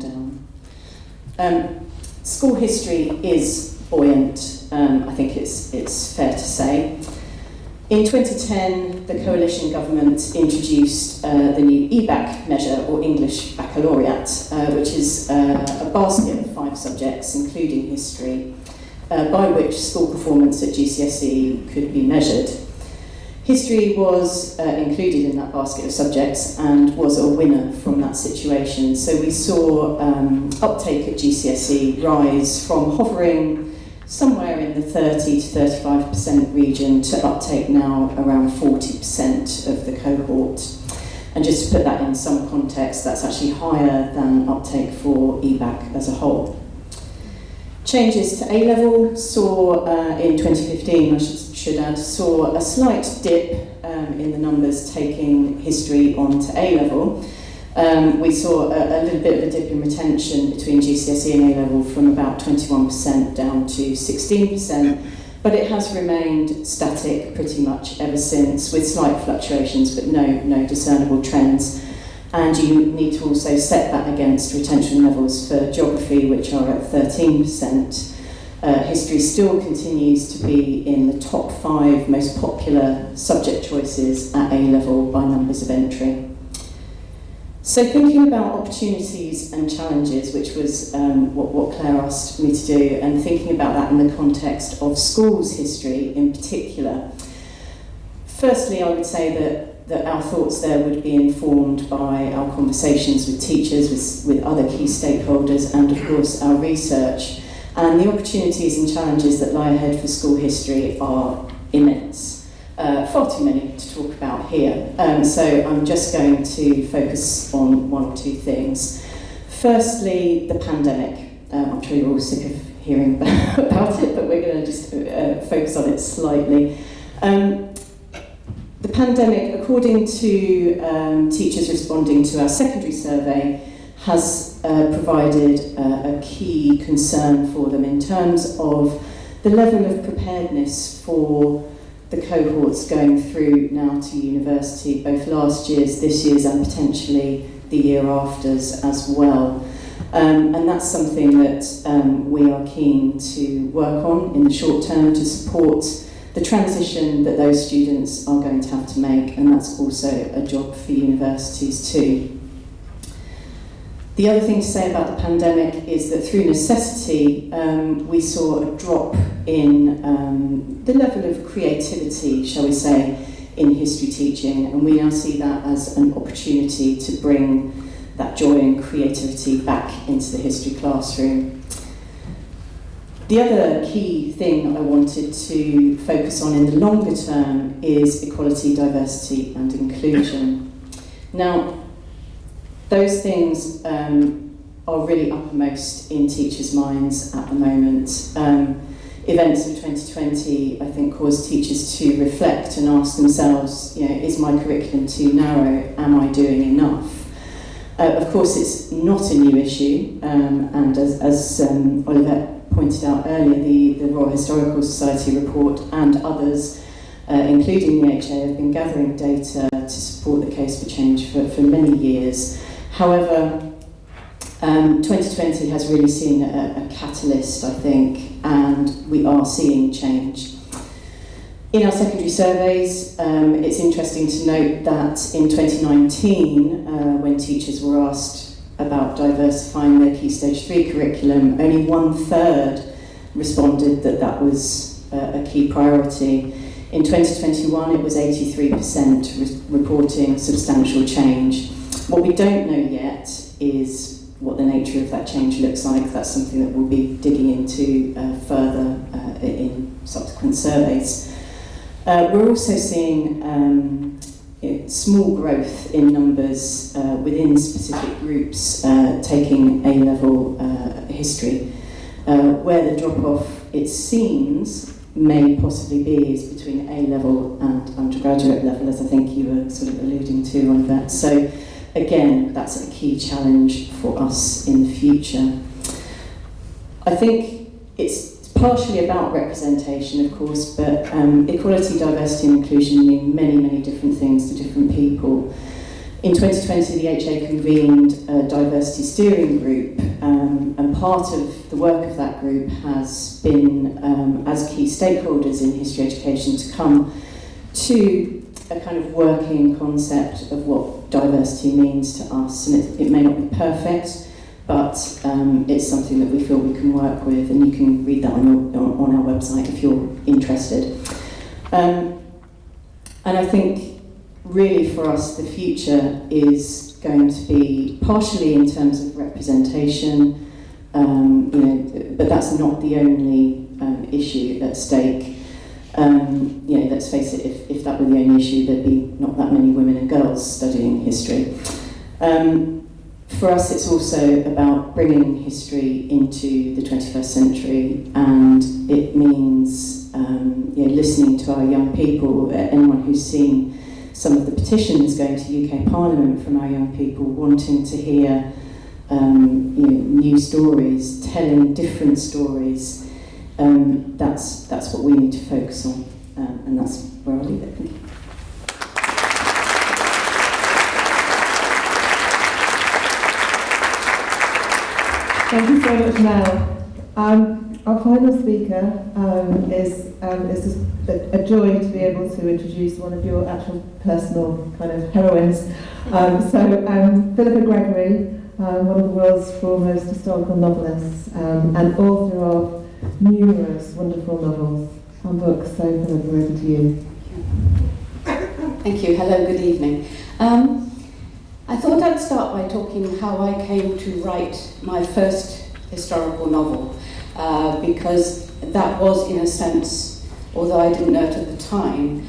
down. School history is buoyant, I think it's fair to say. In 2010, the coalition government introduced the new EBAC measure, or English Baccalaureate, which is a basket of 5 subjects, including history, by which school performance at GCSE could be measured. History was included in that basket of subjects and was a winner from that situation. So we saw uptake at GCSE rise from hovering somewhere in the 30 to 35% region to uptake now around 40% of the cohort. And just to put that in some context, that's actually higher than uptake for EBAC as a whole. Changes to A-level saw, in 2015, I should add, saw a slight dip in the numbers taking history onto A-level. We saw a little bit of a dip in retention between GCSE and A-level from about 21% down to 16%, but it has remained static pretty much ever since, with slight fluctuations but no discernible trends. And you need to also set that against retention levels for geography, which are at 13%. History still continues to be in the top 5 most popular subject choices at A-level by numbers of entry. So thinking about opportunities and challenges, which was what Claire asked me to do, and thinking about that in the context of schools history in particular. Firstly, I would say that our thoughts there would be informed by our conversations with teachers, with other key stakeholders, and of course our research. And the opportunities and challenges that lie ahead for school history are immense. Far too many to talk about here. So I'm just going to focus on 1 or 2 things. Firstly, the pandemic. I'm sure you're all sick of hearing about it, but we're going to just focus on it slightly. The The pandemic, according to teachers responding to our secondary survey, has provided a key concern for them in terms of the level of preparedness for the cohorts going through now to university, both last year's, this year's, and potentially the year afters as well. And that's something that we are keen to work on in the short term to support the transition that those students are going to have to make, and that's also a job for universities too. The other thing to say about the pandemic is that through necessity, we saw a drop in the level of creativity, shall we say, in history teaching, and we now see that as an opportunity to bring that joy and creativity back into the history classroom. The other key thing I wanted to focus on in the longer term is equality, diversity and inclusion. Now, those things are really uppermost in teachers' minds at the moment. Events of 2020, I think, caused teachers to reflect and ask themselves, is my curriculum too narrow? Am I doing enough? Of course, it's not a new issue, and as Olivette pointed out earlier, the Royal Historical Society report and others, including the IHR, have been gathering data to support the case for change for many years. However, 2020 has really seen a catalyst, I think, and we are seeing change. In our secondary surveys, it's interesting to note that in 2019, when teachers were asked about diversifying their Key Stage 3 curriculum, only 1/3 responded that that was a key priority. In 2021, it was 83% reporting substantial change. What we don't know yet is what the nature of that change looks like. That's something that we'll be digging into further in subsequent surveys. We're also seeing small growth in numbers within specific groups taking A-level history. Where the drop-off, it seems, may possibly be is between A-level and undergraduate level, as I think you were sort of alluding to on that. So again, that's a key challenge for us in the future. I think it's partially about representation, of course, but equality, diversity and inclusion mean many, many different things to different people. In 2020, the HA convened a diversity steering group, and part of the work of that group has been, as key stakeholders in history education, to come to a kind of working concept of what diversity means to us. And it may not be perfect, but it's something that we feel we can work with, and you can read that on our website if you're interested. And I think really for us the future is going to be partially in terms of representation, but that's not the only issue at stake. Let's face it, if that were the only issue, there'd be not that many women and girls studying history. For us, it's also about bringing history into the 21st century, and it means listening to our young people. Anyone who's seen some of the petitions going to UK Parliament from our young people, wanting to hear new stories, telling different stories. That's what we need to focus on, and that's where I'll leave it. Thank you. Thank you so much, Mel. Our final speaker is just a joy to be able to introduce one of your actual personal kind of heroines. Philippa Gregory, one of the world's foremost historical novelists, and author of numerous wonderful novels and books. So, Philippa, over to you. Thank you. Hello, good evening. I thought I'd start by talking how I came to write my first historical novel, because that was, in a sense, although I didn't know it at the time,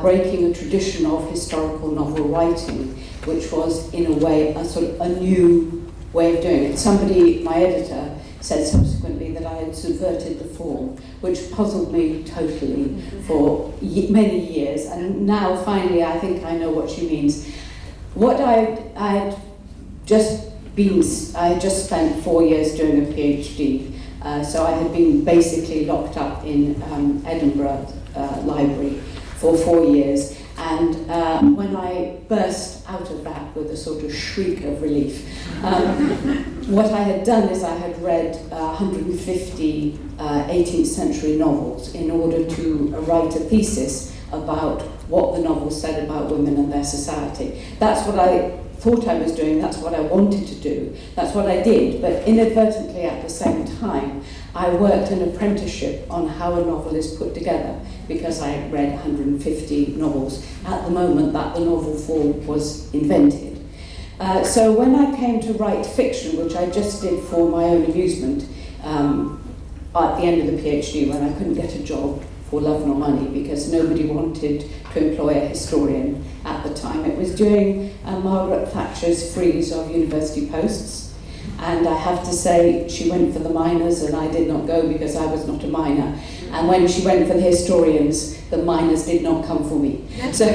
breaking a tradition of historical novel writing, which was, in a way, a sort of a new way of doing it. Somebody, my editor, said subsequently that I had subverted the form, which puzzled me totally for many years, and now finally I think I know what she means. What I had just spent 4 years doing a PhD, so I had been basically locked up in Edinburgh Library for 4 years, and when I burst out of that with a sort of shriek of relief, what I had done is I had read 150 18th century novels in order to write a thesis about what the novels said about women and their society. That's what I thought I was doing, that's what I wanted to do, that's what I did, but inadvertently at the same time I worked an apprenticeship on how a novel is put together, because I had read 150 novels at the moment that the novel form was invented. So when I came to write fiction, which I just did for my own amusement, at the end of the PhD when I couldn't get a job for love nor money because nobody wanted to employ a historian at the time. It was during Margaret Thatcher's freeze of university posts, and I have to say she went for the minors and I did not go because I was not a minor, and when she went for the historians, the minors did not come for me. So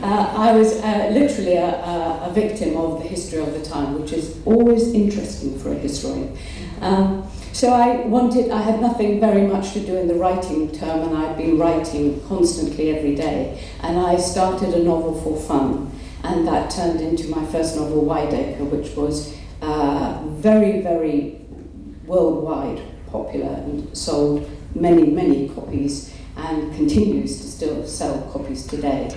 I was literally a victim of the history of the time, which is always interesting for a historian. So I had nothing very much to do in the writing term, and I'd been writing constantly every day. And I started a novel for fun, and that turned into my first novel, Wideacre, which was very, very worldwide popular and sold many, many copies and continues to still sell copies today.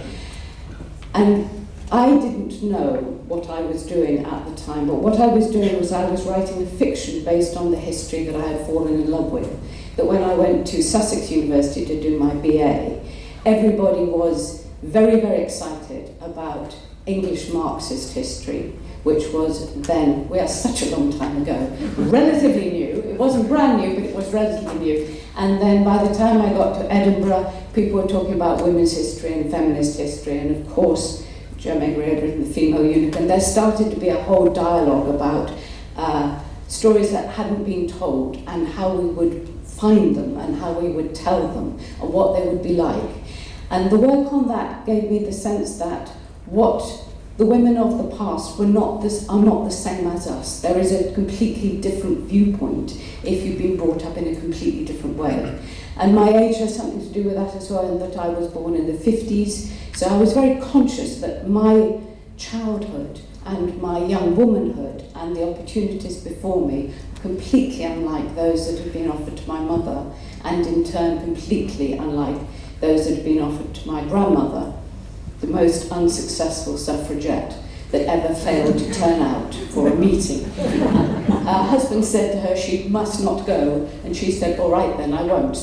And I didn't know what I was doing at the time, but what I was doing was I was writing a fiction based on the history that I had fallen in love with. That when I went to Sussex University to do my BA, everybody was very, very excited about English Marxist history, which was then, we are such a long time ago, relatively new. It wasn't brand new, but it was relatively new. And then by the time I got to Edinburgh, people were talking about women's history and feminist history, and of course, Jo Megre had written The Female Eunuch, and there started to be a whole dialogue about stories that hadn't been told and how we would find them and how we would tell them and what they would be like. And the work on that gave me the sense that what the women of the past are not the same as us. There is a completely different viewpoint if you've been brought up in a completely different way. And my age has something to do with that as well, in that I was born in the 50s. So I was very conscious that my childhood and my young womanhood and the opportunities before me were completely unlike those that had been offered to my mother, and in turn completely unlike those that had been offered to my grandmother, the most unsuccessful suffragette that ever failed to turn out for a meeting. Her husband said to her she must not go, and she said, all right then, I won't.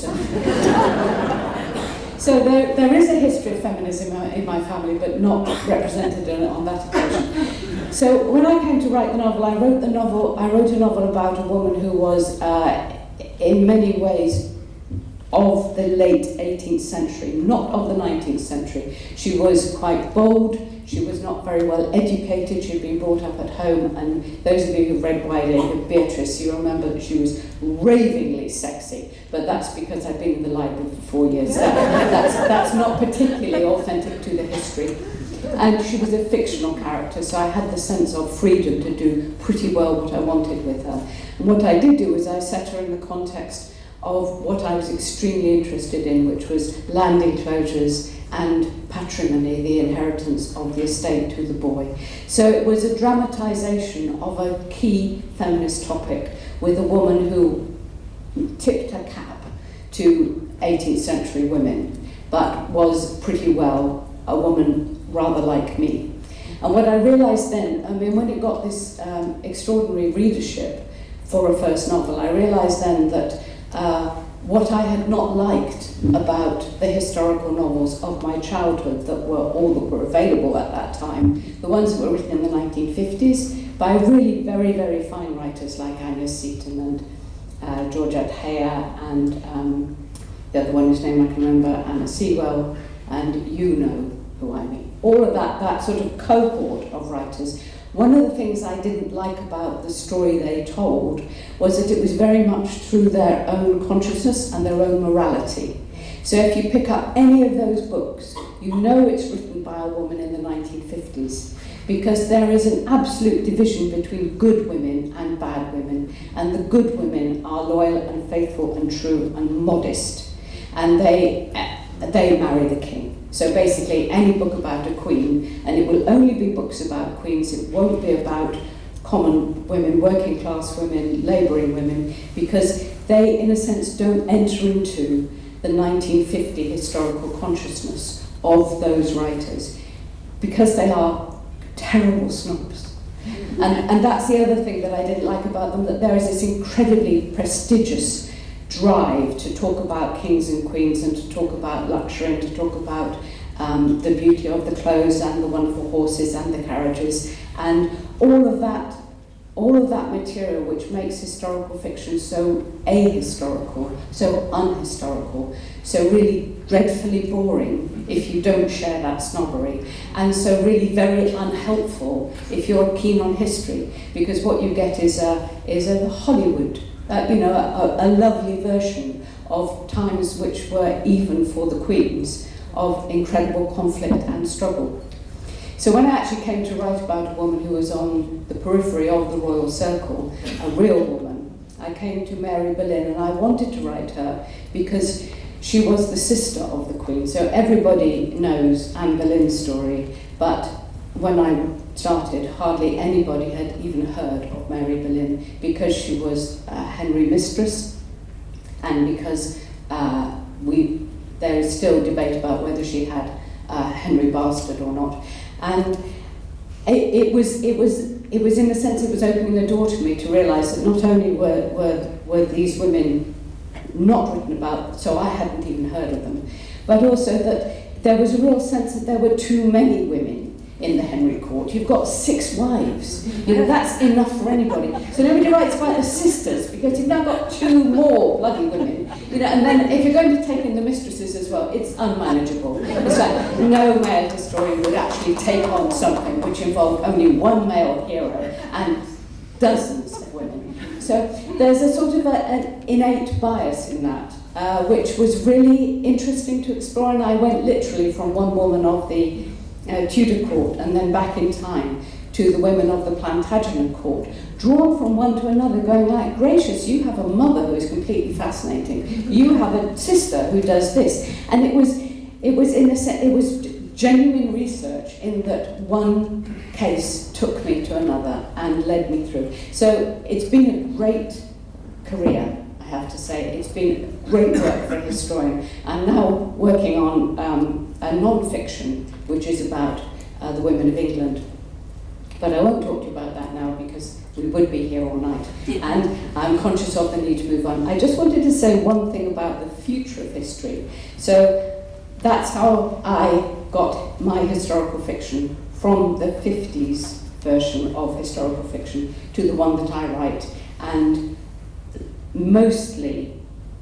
So there is a history of feminism in my family, but not represented on that occasion. So when I came to write the novel, I wrote a novel about a woman who was, in many ways, of the late 18th century, not of the 19th century. She was quite bold, she was not very well educated, she'd been brought up at home, and those of you who've read Wideacre, Beatrice, you remember that she was ravingly sexy, but that's because I've been in the library for 4 years. That's not particularly authentic to the history. And she was a fictional character, so I had the sense of freedom to do pretty well what I wanted with her. And what I did do was I set her in the context of what I was extremely interested in, which was land enclosures and patrimony, the inheritance of the estate to the boy. So it was a dramatisation of a key feminist topic with a woman who tipped her cap to 18th century women, but was pretty well a woman rather like me. And what I realised then, when it got this extraordinary readership for a first novel, I realised then that what I had not liked about the historical novels of my childhood that were available at that time, the ones that were written in the 1950s by really very, very fine writers like Agnes Seton and Georgette Heyer and the other one whose name I can remember, Anna Sewell, and you know who I mean. All of that sort of cohort of writers one of the things I didn't like about the story they told was that it was very much through their own consciousness and their own morality. So if you pick up any of those books, you know it's written by a woman in the 1950s, because there is an absolute division between good women and bad women, and the good women are loyal and faithful and true and modest, and they marry the king. So basically any book about a queen, and it will only be books about queens, it won't be about common women, working class women, labouring women, because they in a sense don't enter into the 1950 historical consciousness of those writers, because they are terrible snobs. And that's the other thing that I didn't like about them, that there is this incredibly prestigious drive to talk about kings and queens and to talk about luxury and to talk about the beauty of the clothes and the wonderful horses and the carriages and all of that material which makes historical fiction so ahistorical, so unhistorical, so really dreadfully boring if you don't share that snobbery, and so really very unhelpful if you're keen on history, because what you get is a Hollywood, a lovely version of times which were, even for the queens, of incredible conflict and struggle. So when I actually came to write about a woman who was on the periphery of the royal circle, a real woman, I came to Mary Boleyn, and I wanted to write her because she was the sister of the Queen. So everybody knows Anne Boleyn's story, but when I started, hardly anybody had even heard of Mary Boleyn, because she was Henry's mistress, and because there is still debate about whether she had Henry bastard or not. And it was in a sense, it was opening the door to me to realise that not only were these women not written about, so I hadn't even heard of them, but also that there was a real sense that there were too many women in the Henry court. You've got 6 wives. That's enough for anybody. So nobody writes about the sisters, because you've now got 2 more bloody women. And then if you're going to take in the mistresses as well, it's unmanageable. It's like no male historian would actually take on something which involved only one male hero and dozens of women. So there's a sort of an innate bias in that, which was really interesting to explore, and I went literally from one woman of the Tudor court and then back in time to the women of the Plantagenet court, drawn from one to another, going like, gracious, you have a mother who is completely fascinating, you have a sister who does this, and it was in a sense, it was genuine research in that one case took me to another and led me through. So it's been a great career, I have to say. It's been great work for a historian. I'm now working on a non-fiction which is about the women of England. But I won't talk to you about that now because we would be here all night. And I'm conscious of the need to move on. I just wanted to say one thing about the future of history. So that's how I got my historical fiction from the 50s version of historical fiction to the one that I write. And mostly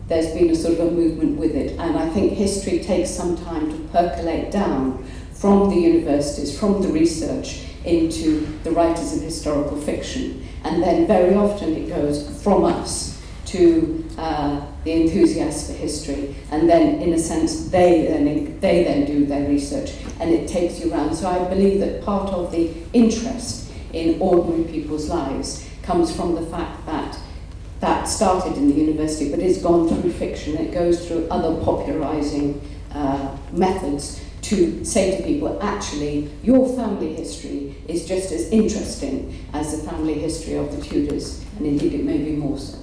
there's been a sort of a movement with it. And I think history takes some time to percolate down from the universities, from the research, into the writers of historical fiction. And then very often it goes from us to the enthusiasts for history. And then, in a sense, they then do their research, and it takes you around. So I believe that part of the interest in ordinary people's lives comes from the fact that that started in the university, but it's gone through fiction. It goes through other popularizing methods to say to people, actually, your family history is just as interesting as the family history of the Tudors, and indeed it may be more so.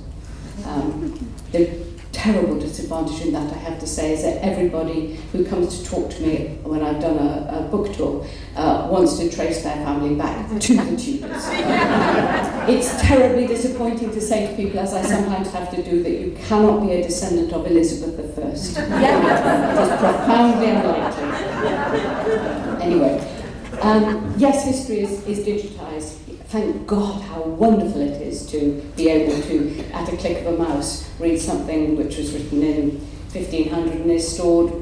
The terrible disadvantage in that, I have to say, is that everybody who comes to talk to me when I've done a book tour wants to trace their family back to the Tudors. It's terribly disappointing to say to people, as I sometimes have to do, that you cannot be a descendant of Elizabeth I. It's profoundly unlikely. Anyway, yes, history is digitised. Thank God how wonderful it is to be able to, at a click of a mouse, read something which was written in 1500 and is stored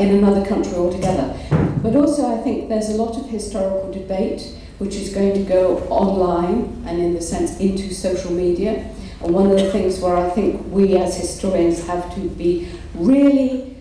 in another country altogether. But also I think there's a lot of historical debate which is going to go online and in the sense into social media. And one of the things where I think we as historians have to be really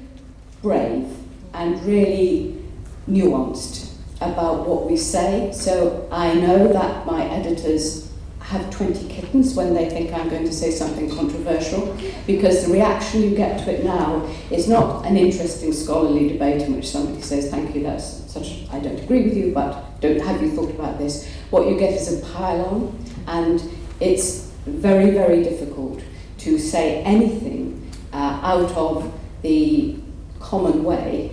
brave and really nuanced about what we say. So I know that my editors have 20 kittens when they think I'm going to say something controversial, because the reaction you get to it now is not an interesting scholarly debate in which somebody says, thank you, that's such, I don't agree with you, but have you thought about this? What you get is a pile-on, and it's very, very difficult to say anything out of the common way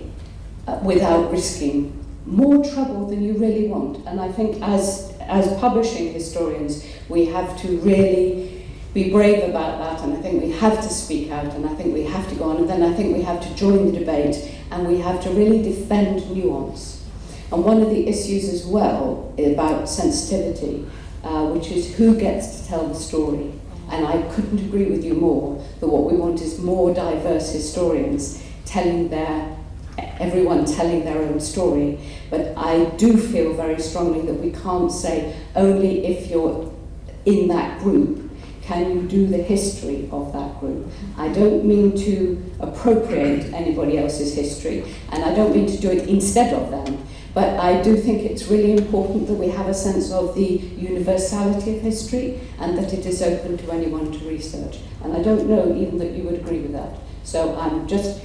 without risking more trouble than you really want. And I think as publishing historians, we have to really be brave about that, and I think we have to speak out, and I think we have to go on, and then I think we have to join the debate, and we have to really defend nuance. And one of the issues as well about sensitivity, which is who gets to tell the story. And I couldn't agree with you more that what we want is more diverse historians everyone telling their own story. But I do feel very strongly that we can't say only if you're in that group can you do the history of that group. I don't mean to appropriate anybody else's history, and I don't mean to do it instead of them, but I do think it's really important that we have a sense of the universality of history and that it is open to anyone to research. And I don't know even that you would agree with that. So I'm just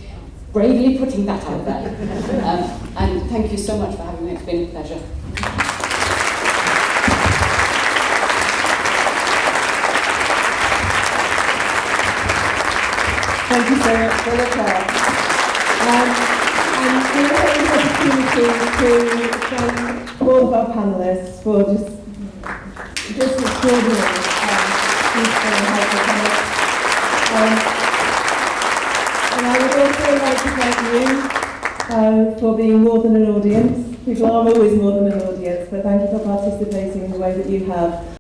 bravely putting that out there. And thank you so much for having me. It's been a pleasure. Thank you so much for the talk. And we're going to take this opportunity to thank all of our panellists for just extraordinary useful and helpful comments. And I would also like to thank you for being more than an audience. People are always more than an audience, but thank you for participating in the way that you have.